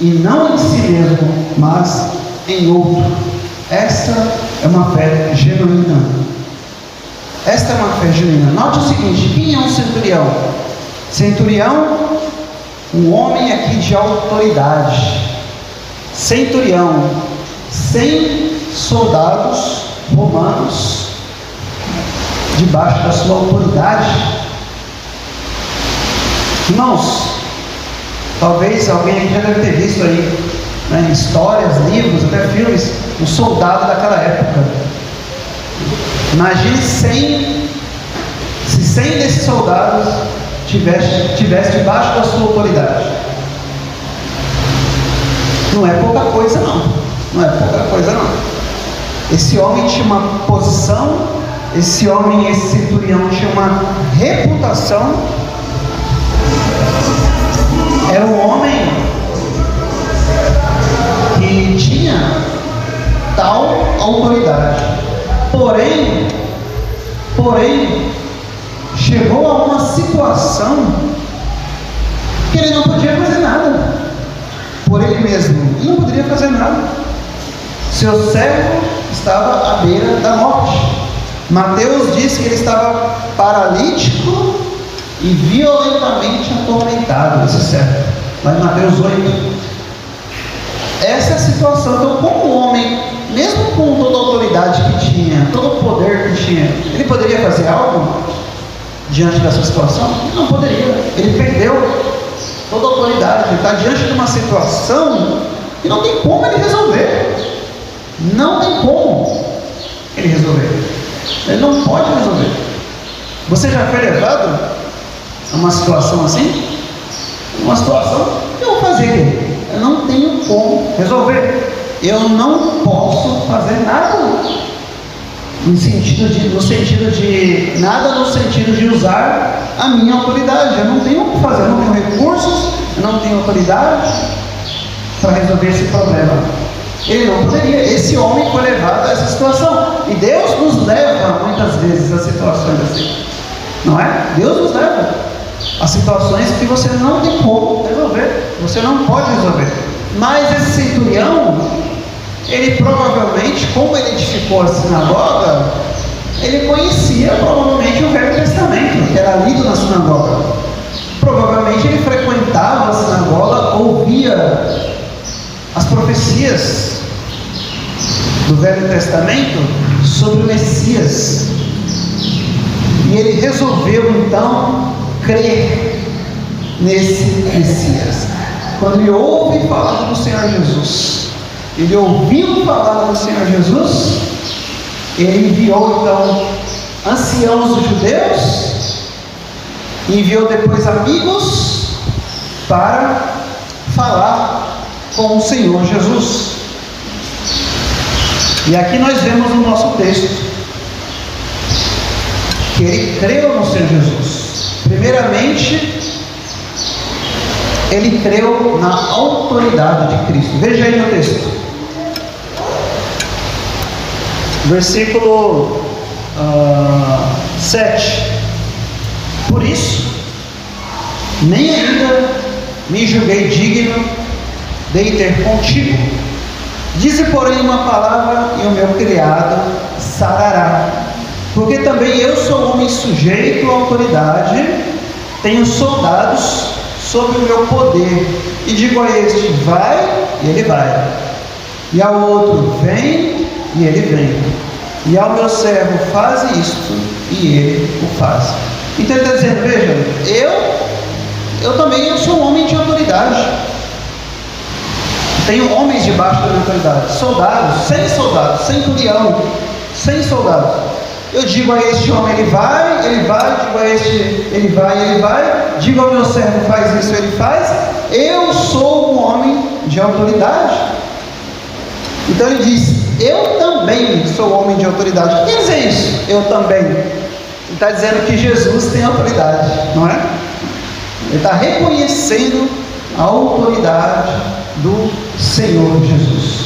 e não em si mesmo, mas em outro. Esta é uma fé genuína. Esta é uma fé genuína. Note o seguinte: quem é um centurião? Centurião, um homem aqui de autoridade. Centurião, 100 soldados romanos debaixo da sua autoridade. Irmãos, talvez alguém aqui já deve ter visto aí, né, histórias, livros, até filmes, um soldado daquela época. Imagine 100, se 100 desses soldados tivesse debaixo da sua autoridade. Não é pouca coisa não. Não é pouca coisa não. Esse homem tinha uma posição, esse homem, esse centurião tinha uma reputação. Era um homem que tinha tal autoridade. Porém, chegou a uma situação que ele não podia fazer nada por ele mesmo. Ele não poderia fazer nada. Seu servo estava à beira da morte. Mateus diz que ele estava paralítico e violentamente atormentado, esse servo, lá em Mateus 8. Essa é a situação. Então, como o homem, mesmo com toda a autoridade que tinha, todo o poder que tinha, ele poderia fazer algo diante dessa situação? Ele não poderia. Ele perdeu toda a autoridade. Ele está diante de uma situação que não tem como ele resolver. Não tem como ele resolver. Ele não pode resolver. Você já foi levado a uma situação assim? Uma situação que eu vou fazer? Eu não tenho como resolver. Eu não posso fazer nada. No sentido de nada, no sentido de usar a minha autoridade. Eu não tenho o que fazer, eu não tenho recursos, eu não tenho autoridade para resolver esse problema. Ele não poderia. Esse homem foi levado a essa situação. E Deus nos leva muitas vezes a situações assim, não é? Deus nos leva a situações que você não tem como resolver, você não pode resolver. Mas esse centurião, ele provavelmente, como ele edificou a sinagoga, ele conhecia provavelmente o Velho Testamento, que era lido na sinagoga. Provavelmente ele frequentava a sinagoga, ouvia as profecias do Velho Testamento sobre o Messias. E ele resolveu então crer nesse Messias. Quando ele ouve falar do Senhor Jesus, ele ouviu falar do Senhor Jesus, ele enviou então anciãos dos judeus, enviou depois amigos para falar com o Senhor Jesus. E aqui nós vemos no nosso texto que ele creu no Senhor Jesus. Primeiramente, ele creu na autoridade de Cristo. Veja aí no texto, versículo 7. Por isso, nem ainda me julguei digno de ir ter contigo. Dize, porém, uma palavra e o meu criado sarará. Porque também eu sou homem sujeito à autoridade, tenho soldados sob o meu poder, e digo a este, vai, e ele vai, e ao outro, vem, e ele vem, e ao meu servo, faz isto, e ele o faz. Então ele está dizendo, veja, eu também sou um homem de autoridade, tenho homens debaixo da minha autoridade, soldados, 100 soldados, centurião, 100 soldados. Eu digo a este homem, ele vai, digo a este, ele vai, digo ao meu servo, faz isso, ele faz. Eu sou um homem de autoridade. Então ele diz, eu também sou homem de autoridade. O que quer dizer isso? Eu também. Ele está dizendo que Jesus tem autoridade, não é? Ele está reconhecendo a autoridade do Senhor Jesus.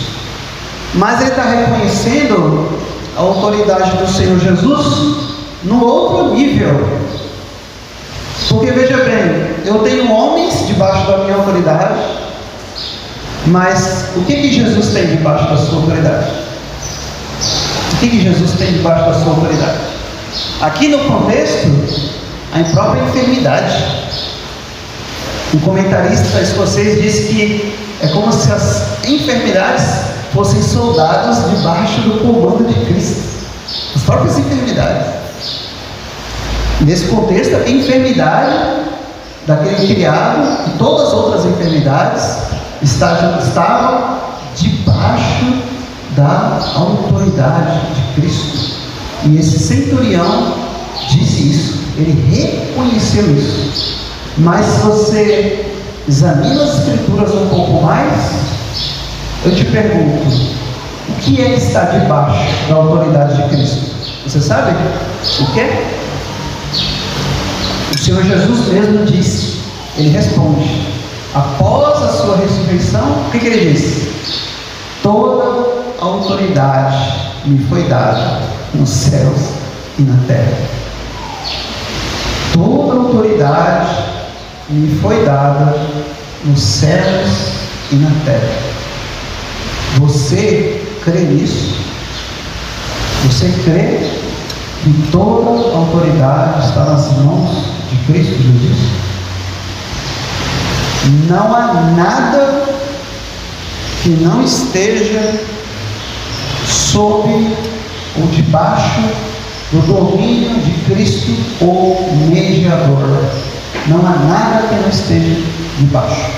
Mas ele está reconhecendo a autoridade do Senhor Jesus no outro nível. Porque veja bem, eu tenho homens debaixo da minha autoridade, mas o que Jesus tem debaixo da sua autoridade? O que Jesus tem debaixo da sua autoridade? Aqui no contexto, a própria enfermidade. Um comentarista escocês disse que é como se as enfermidades fossem soldados debaixo do comando de Cristo. As próprias enfermidades. Nesse contexto, a enfermidade daquele criado e todas as outras enfermidades estavam debaixo da autoridade de Cristo. E esse centurião disse isso, ele reconheceu isso. Mas se você examina as Escrituras um pouco mais, eu te pergunto, o que é que está debaixo da autoridade de Cristo? Você sabe o que é? O Senhor Jesus mesmo disse, ele responde, após a sua ressurreição, o que ele disse? Toda a autoridade me foi dada nos céus e na terra. Toda a autoridade me foi dada nos céus e na terra. Você crê nisso? Você crê que toda a autoridade está nas mãos de Cristo Jesus? Não há nada que não esteja sob ou debaixo do domínio de Cristo, o mediador. Não há nada que não esteja debaixo.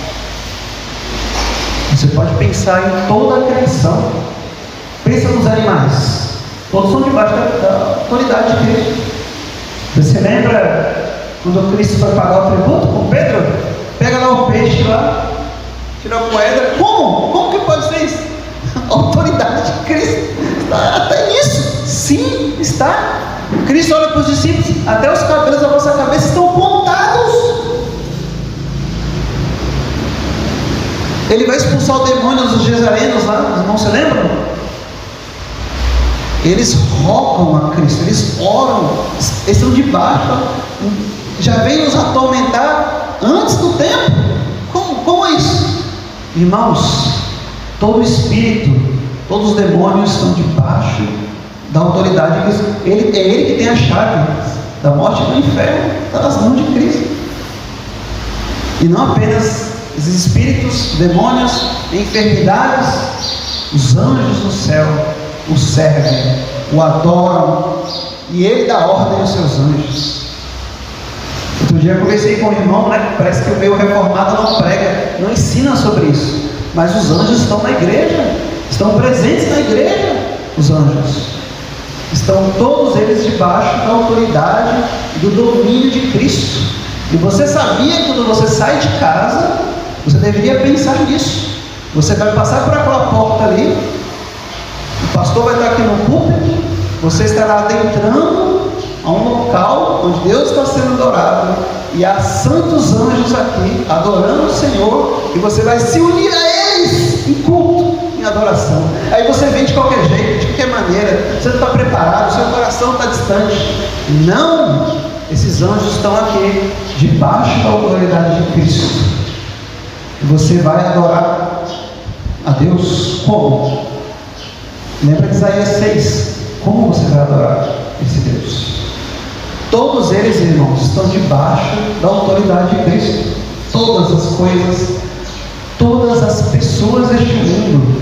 Você pode pensar em toda a criação. Pensa nos animais. Todos são debaixo da autoridade de Cristo. Você lembra quando Cristo foi pagar o tributo com Pedro? Pega lá o peixe lá, tira a moeda. Como que pode ser isso? A autoridade de Cristo está até nisso. Sim, está. Cristo olha para os discípulos, até os cabelos da vossa cabeça estão contados. Ele vai expulsar o demônio dos Gesarenos lá, não se lembram? Eles rogam a Cristo, eles oram, eles estão debaixo, já vem os atormentar antes do tempo. Como é isso? Irmãos, todo espírito, todos os demônios estão debaixo da autoridade de Cristo. É Ele que tem a chave da morte e do inferno, está nas mãos de Cristo. E não apenas os espíritos, demônios, enfermidades, os anjos do céu o servem, o adoram, e Ele dá ordem aos seus anjos. Outro dia eu conversei com um irmão, né? Parece que o meio reformado não prega, não ensina sobre isso, mas os anjos estão na igreja, estão presentes na igreja. Os anjos estão todos eles debaixo da autoridade e do domínio de Cristo. E você sabia que quando você sai de casa, você deveria pensar nisso. Você vai passar por aquela porta ali, o pastor vai estar aqui no púlpito, você estará adentrando a um local onde Deus está sendo adorado, e há santos anjos aqui adorando o Senhor, e você vai se unir a eles em culto, em adoração. Aí você vem de qualquer jeito, de qualquer maneira, você não está preparado, seu coração está distante. Não, esses anjos estão aqui debaixo da autoridade de Cristo, e você vai adorar a Deus como? Lembra de Isaías 6? Como você vai adorar esse Deus? Todos eles, irmãos, estão debaixo da autoridade de Cristo. Todas as coisas, todas as pessoas deste mundo,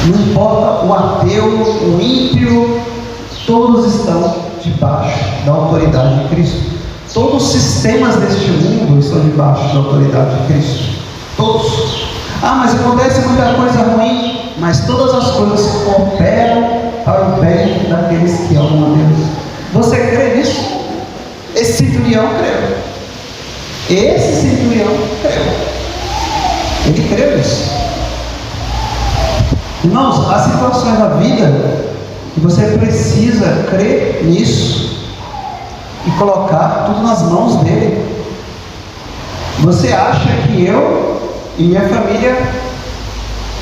não importa o ateu, o ímpio, todos estão debaixo da autoridade de Cristo. Todos os sistemas deste mundo estão debaixo da autoridade de Cristo. Todos. Mas acontece muita coisa ruim, mas todas as coisas cooperam para o bem daqueles que amam a Deus. Você crê nisso? Esse centurião creu. Esse centurião creu. Ele creu nisso. Irmãos, há situações da vida que você precisa crer nisso e colocar tudo nas mãos dele. Você acha que eu e minha família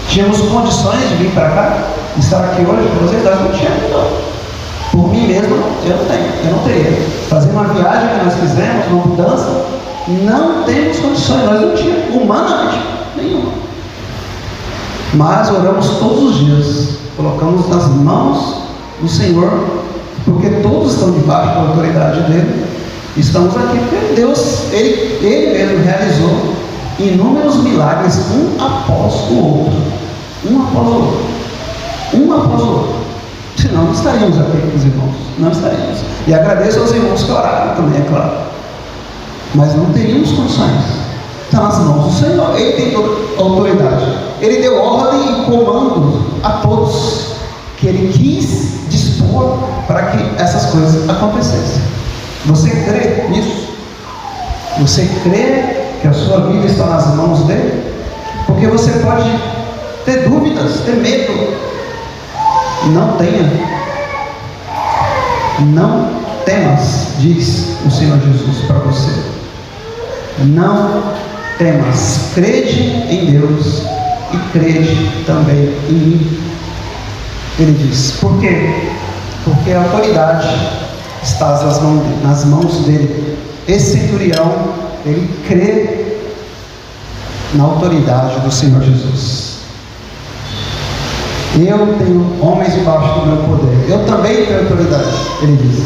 tínhamos condições de vir para cá, de estar aqui hoje com vocês? Nós não tínhamos, não. Por mim mesmo, eu não teria. Fazer uma viagem que nós fizemos, uma mudança, não temos condições, nós não tínhamos, humanamente, nenhuma. Mas oramos todos os dias, colocamos nas mãos do Senhor, porque todos estão debaixo da autoridade dele. Estamos aqui porque Deus, Ele mesmo realizou inúmeros milagres, um após o outro. Um após o outro. Um após o outro. Senão não estaríamos aqui com os irmãos. Não estaríamos. E agradeço aos irmãos que oraram também, é claro. Mas não teríamos condições. Está nas mãos do Senhor. Ele tem toda a autoridade. Ele deu ordem e comando a todos que Ele quis dispor para que essas coisas acontecessem. Você crê nisso? Você crê que a sua vida está nas mãos dele? Porque você pode ter dúvidas, ter medo. Não tenha. Não temas, diz o Senhor Jesus para você. Não temas. Crede em Deus e crede também em mim. Ele diz. Por quê? Porque a autoridade está nas mãos dele. Esse centurião, ele crê na autoridade do Senhor Jesus. Eu tenho homens debaixo do meu poder. Eu também tenho autoridade. Ele diz.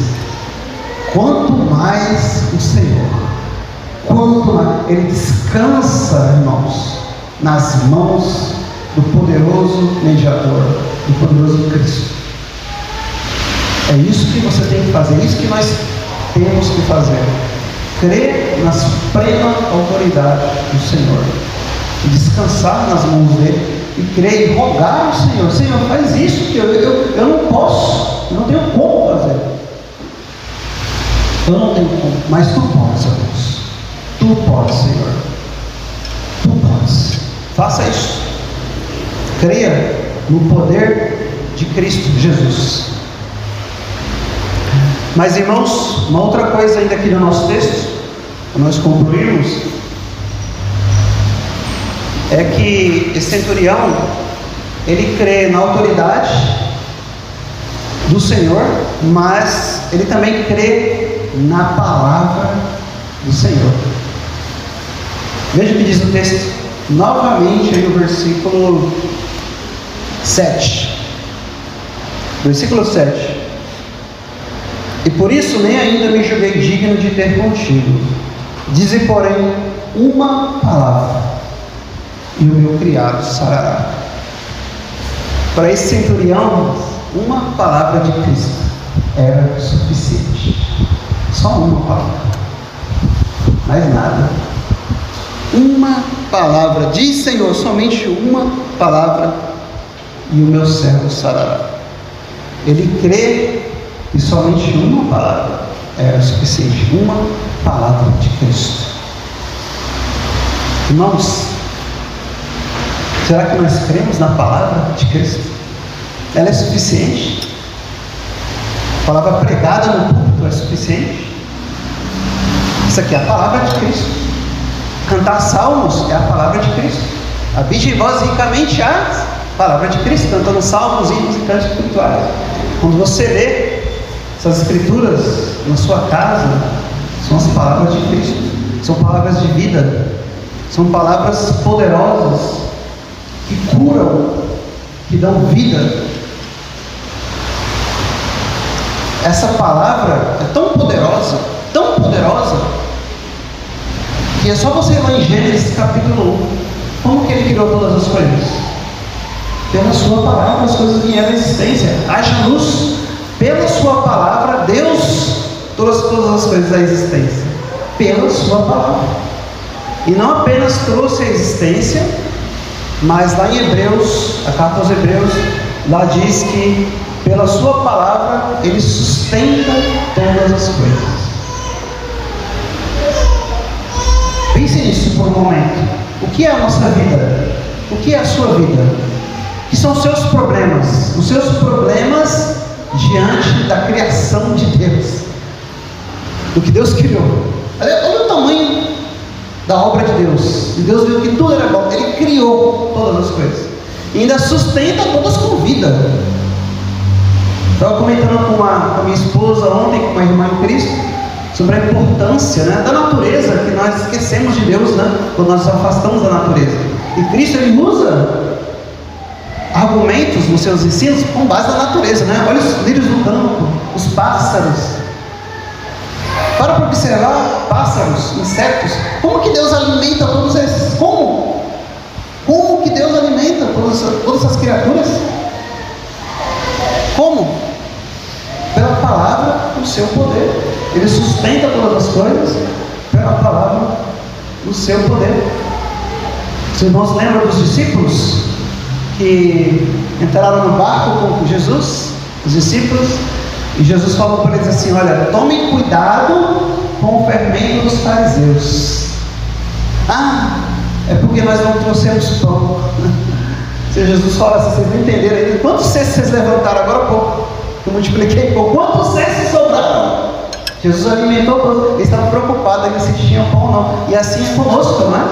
Quanto mais o Senhor. Quanto mais. Ele descansa, irmãos, nas mãos do poderoso mediador, do poderoso Cristo. É isso que você tem que fazer. É isso que nós temos que fazer. Crer na suprema autoridade do Senhor. Descansar nas mãos dele. E crer e rogar ao Senhor. Senhor, faz isso que eu não posso. Eu não tenho como fazer. Eu não tenho como. Mas tu podes, Deus. Tu podes, Senhor. Tu podes. Faça isso. Creia no poder de Cristo Jesus. Mas, irmãos, uma outra coisa ainda aqui no nosso texto, para nós concluirmos, é que esse centurião, ele crê na autoridade do Senhor, mas ele também crê na palavra do Senhor. Veja o que diz o texto, novamente aí no versículo 7. Versículo 7. E por isso nem ainda me julguei digno de ter contigo. Dize, porém, uma palavra, e o meu criado sarará. Para esse centurião, uma palavra de Cristo era suficiente. Só uma palavra. Mais nada. Uma palavra. Diz, Senhor, somente uma palavra, e o meu servo sarará. Ele crê e somente uma palavra era suficiente. Uma palavra de Cristo. Irmãos, será que nós cremos na palavra de Cristo? Ela é suficiente? A palavra pregada no púlpito é suficiente? Isso aqui é a palavra de Cristo. Cantar salmos é a palavra de Cristo. Habite em vós ricamente a palavra de Cristo, cantando salmos, hinos e cantos espirituais. Quando você lê essas escrituras na sua casa, são as palavras de Cristo. São palavras de vida. São palavras poderosas que curam, que dão vida. Essa palavra é tão poderosa, que é só você ir lá em Gênesis capítulo 1. Como que ele criou todas as coisas? Pela sua palavra as coisas vieram à existência. Haja luz. Pela sua palavra Deus trouxe todas as coisas à existência. Pela sua palavra. E não apenas trouxe à existência, mas lá em Hebreus, a carta aos Hebreus, lá diz que pela sua palavra ele sustenta todas as coisas. Pense nisso por um momento. O que é a nossa vida? O que é a sua vida? que são os seus problemas diante da criação de Deus, do que Deus criou. Olha o tamanho da obra de Deus. E Deus viu que tudo era bom. Ele criou todas as coisas e ainda sustenta todas com vida. Estava comentando com a minha esposa ontem, com uma irmã em Cristo, sobre a importância, né, da natureza, que nós esquecemos de Deus, né, quando nós nos afastamos da natureza. E Cristo, ele usa argumentos nos seus ensinos com base na natureza, né? Olha os lírios do campo, os pássaros. Para observar pássaros, insetos. Como que Deus alimenta todos esses? Como que Deus alimenta todas essas criaturas? Como? Pela palavra, o seu poder. Ele sustenta todas as coisas pela palavra, o seu poder. Os irmãos lembram dos discípulos que entraram no barco com Jesus, os discípulos, e Jesus falou para eles assim: olha, tomem cuidado com o fermento dos fariseus. É porque nós não trouxemos pão. Se Jesus fala assim, vocês não entenderam ainda, quantos cestos vocês levantaram agora há pouco? Eu multipliquei pouco, quantos cestos sobraram? Jesus alimentou todos, eles estavam preocupados se tinham pão ou não, e assim é conosco, não é?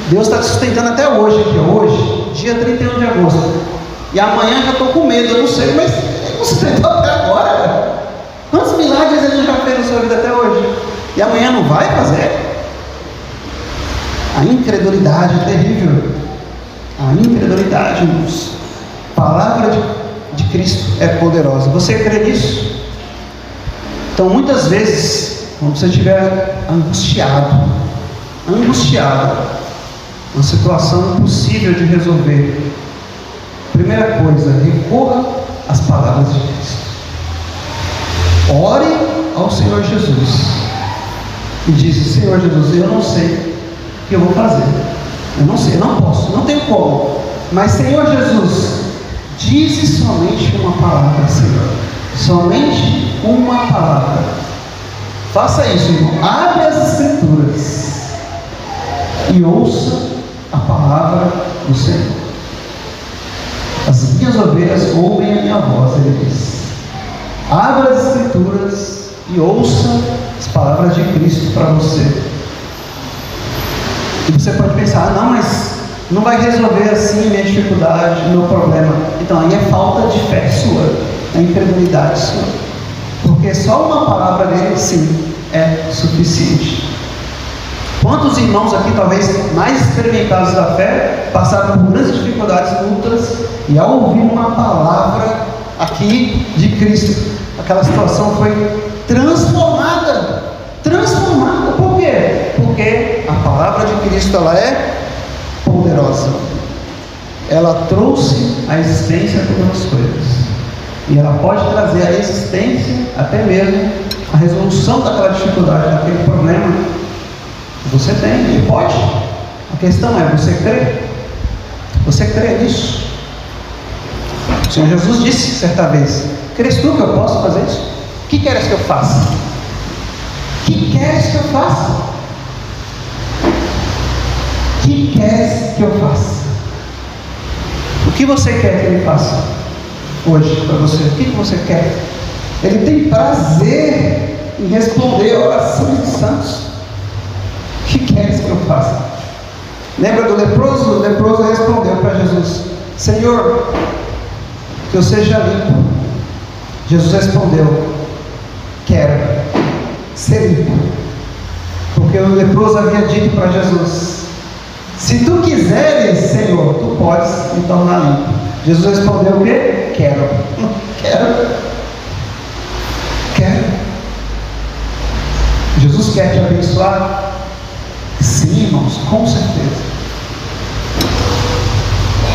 Deus está te sustentando até hoje aqui, hoje, dia 31 de agosto. E amanhã já estou com medo, eu não sei, mas Ele nos sustentou até agora. Quantos milagres Ele já fez na sua vida até hoje? E amanhã não vai fazer? A incredulidade é terrível. A incredulidade, irmãos. A palavra de Cristo é poderosa. Você crê nisso? Então, muitas vezes, quando você estiver angustiado, uma situação impossível de resolver, primeira coisa, recorra às palavras de Cristo. Ore ao Senhor Jesus e diz: Senhor Jesus, eu não sei o que eu vou fazer, eu não sei, eu não posso, não tenho como, mas Senhor Jesus, dize somente uma palavra, Senhor, somente uma palavra. Faça isso, irmão. Abre as Escrituras e ouça a palavra do Senhor. As minhas ovelhas ouvem a minha voz, Ele diz. Abra as Escrituras e ouça as palavras de Cristo para você. E você pode pensar: não, mas não vai resolver assim minha dificuldade, meu problema. Então aí é falta de fé sua, é incredulidade sua, porque só uma palavra dele, sim, é suficiente. Quantos irmãos aqui, talvez mais experimentados da fé, passaram por grandes dificuldades, lutas, e ao ouvir uma palavra aqui de Cristo, aquela situação foi transformada. Por quê? Porque a palavra de Cristo, ela é poderosa. Ela trouxe à existência todas as coisas, e ela pode trazer à existência até mesmo a resolução daquela dificuldade, daquele problema. Você tem, ele pode. A questão é: você crê? Você crê nisso? O Senhor Jesus disse certa vez: crês tu que eu posso fazer isso? O que queres que eu faça? O que queres que eu faça? O que queres que eu faça? O que você quer que Ele faça hoje para você? O que você quer? Ele tem prazer em responder a oração dos santos. O que queres que eu faça? Lembra do leproso? O leproso respondeu para Jesus: Senhor, que eu seja limpo. Jesus respondeu: quero ser limpo. Porque o leproso havia dito para Jesus: se tu quiseres, Senhor, tu podes me tornar limpo. Jesus respondeu o quê? Quero. Jesus quer te abençoar? Sim, irmãos, com certeza.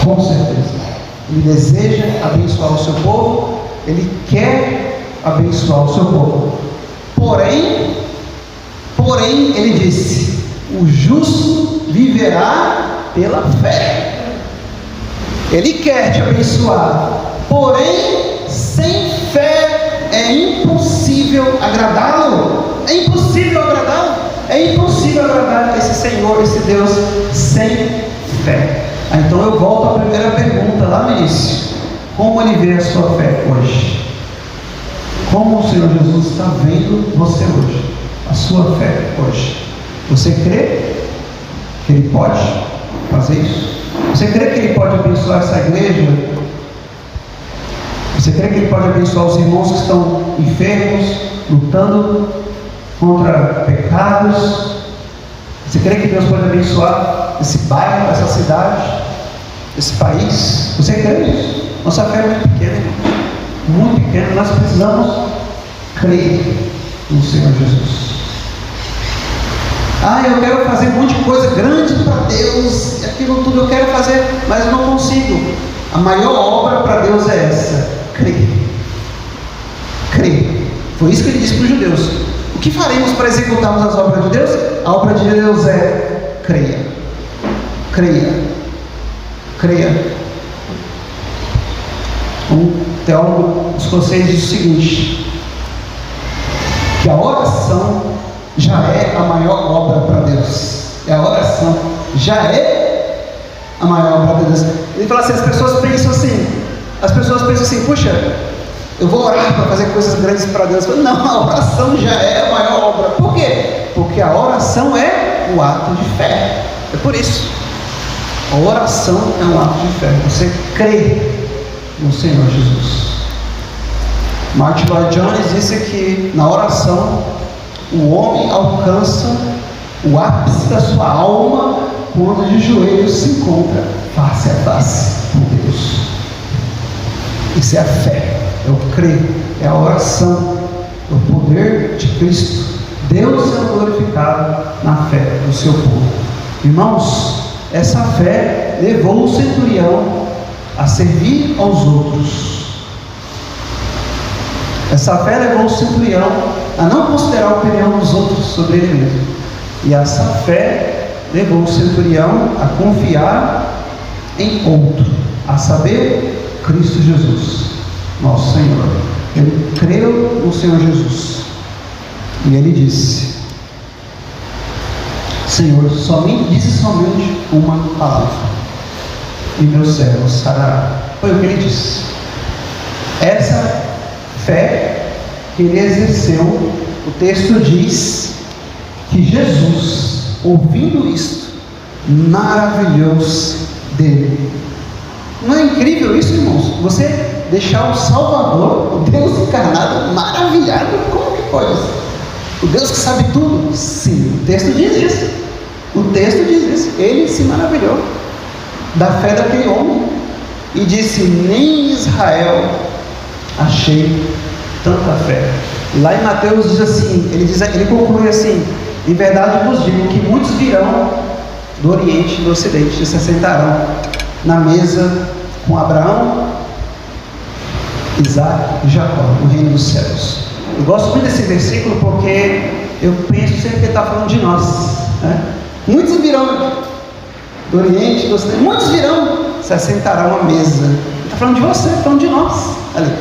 Com certeza. Ele deseja abençoar o seu povo. Ele quer abençoar o seu povo. Porém, ele disse: o justo viverá pela fé. Ele quer te abençoar, porém, sem fé é impossível agradá-lo. É impossível agradar esse Senhor, esse Deus, sem fé. Então eu volto à primeira pergunta lá no início. Como ele vê a sua fé hoje? Como o Senhor Jesus está vendo você hoje? A sua fé hoje? Você crê que Ele pode fazer isso? Você crê que Ele pode abençoar essa igreja? Você crê que Ele pode abençoar os irmãos que estão enfermos, lutando contra pecados? Você crê que Deus pode abençoar esse bairro, essa cidade, esse país? Você crê nisso? Nossa fé é muito pequena, irmãos. Muito pequena. Nós precisamos crer no Senhor Jesus. Eu quero fazer um monte de coisa grande para Deus, aquilo tudo eu quero fazer, mas eu não consigo. A maior obra para Deus é essa: crer. Crer. Foi isso que ele disse para os judeus. O que faremos para executarmos as obras de Deus? A obra de Deus é creia. Creia. Creia. Um teólogo escocês diz o seguinte: que a oração já é a maior obra para Deus. A oração já é a maior obra para Deus. Ele fala assim: as pessoas pensam assim, puxa, eu vou orar para fazer coisas grandes para Deus. Não, a oração já é a maior obra. Por quê? Porque a oração é o ato de fé. É por isso. A oração é um ato de fé. Você crê no Senhor Jesus. Martin Lloyd Jones disse que na oração o homem alcança o ápice da sua alma quando de joelhos se encontra face a face com Deus. Isso é a fé, é o crer, é a oração, é o poder de Cristo, Deus sendo glorificado na fé do seu povo. Irmãos, essa fé levou o centurião a servir aos outros. Essa fé levou o centurião a não considerar a opinião dos outros sobre ele mesmo. E essa fé levou o centurião a confiar em outro, a saber, Cristo Jesus, nosso Senhor. Ele creu no Senhor Jesus. E ele disse: Senhor, disse somente uma palavra, e meu servo sarará. Foi o que ele disse. Essa fé que ele exerceu, o texto diz que Jesus, ouvindo isto, maravilhou-se dele. Não é incrível isso, irmãos? Você deixar o Salvador, o Deus encarnado, maravilhado? Como que pode ser? O Deus que sabe tudo? Sim, o texto diz isso. O texto diz isso. Ele se maravilhou da fé daquele homem e disse: nem em Israel achei tanta fé. Lá em Mateus diz assim, ele conclui assim: em verdade vos digo que muitos virão do Oriente e do Ocidente e se assentarão na mesa com Abraão, Isaac e Jacó no reino dos céus. Eu gosto muito desse versículo porque eu penso sempre que ele está falando de nós, né? Muitos virão do Oriente, do Ocidente, muitos virão, se assentarão à mesa. Ele está falando de você, está falando de nós. Ali.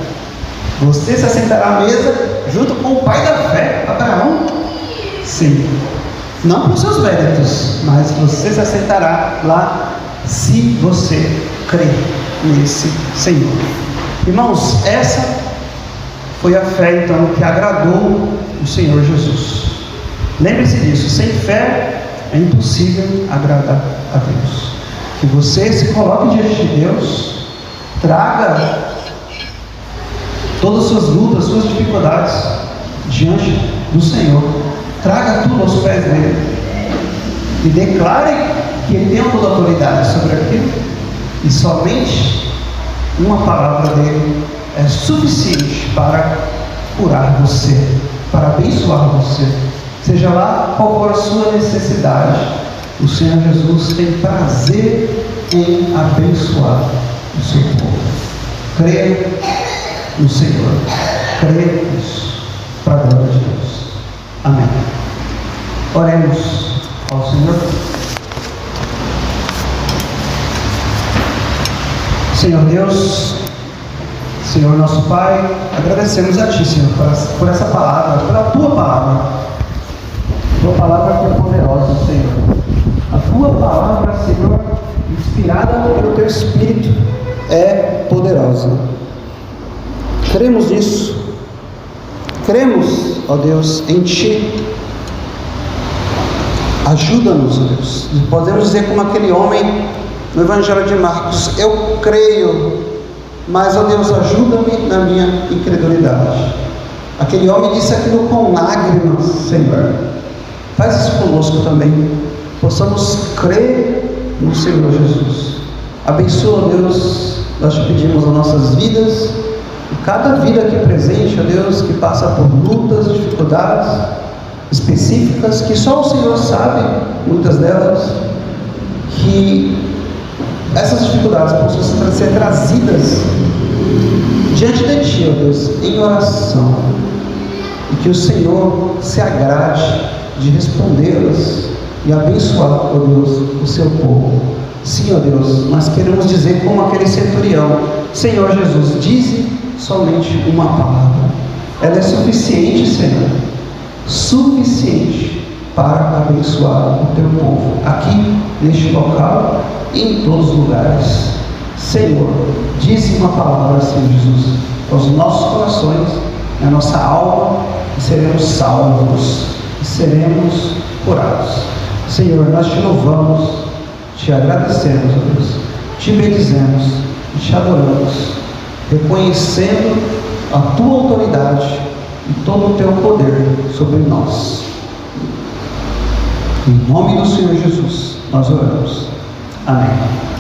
Você se assentará à mesa junto com o pai da fé, Abraão. Sim. Não por seus méritos, mas você se assentará lá se você crer nesse Senhor. Irmãos, essa foi a fé então que agradou o Senhor Jesus. Lembre-se disso: sem fé é impossível agradar a Deus. Que você se coloque diante de Deus, traga todas as suas lutas, suas dificuldades diante do Senhor, traga tudo aos pés dele e declare que ele tem toda a autoridade sobre aquilo, e somente uma palavra dele é suficiente para curar você, para abençoar você, seja lá qual for a sua necessidade. O Senhor Jesus tem prazer em abençoar o seu povo. Creia no Senhor, creia nisso, para a glória de Deus. Amém. Oremos ao Senhor. Senhor Deus, Senhor nosso Pai, agradecemos a Ti, Senhor, por essa palavra, pela Tua palavra. Tua palavra que é poderosa, Senhor. A Tua palavra, Senhor, inspirada pelo Teu Espírito, é poderosa. Cremos nisso. Cremos, ó Deus, em Ti. Ajuda-nos, ó Deus. Podemos dizer como aquele homem no Evangelho de Marcos: eu creio, mas, ó Deus, ajuda-me na minha incredulidade. Aquele homem disse aquilo com lágrimas: Senhor, faz isso conosco também, possamos crer no Senhor Jesus. Abençoa, Deus, nós te pedimos as nossas vidas, e cada vida aqui presente, ó Deus, que passa por lutas, dificuldades específicas, que só o Senhor sabe, muitas delas, que essas dificuldades possam ser trazidas diante de Ti, ó Deus, em oração, e que o Senhor se agrade de respondê-las e abençoar, ó Deus, o Seu povo. Sim, ó Deus, nós queremos dizer como aquele centurião: Senhor Jesus, dize somente uma palavra, ela é suficiente, Senhor, suficiente para abençoar o Teu povo, aqui neste local e em todos os lugares. Senhor, dize uma palavra, Senhor Jesus, aos nossos corações, na nossa alma, e seremos salvos, e seremos curados. Senhor, nós Te louvamos, Te agradecemos, ó Deus, Te bendizemos e Te adoramos, reconhecendo a Tua autoridade e todo o Teu poder sobre nós. Em nome do Senhor Jesus, nós oramos. Amém.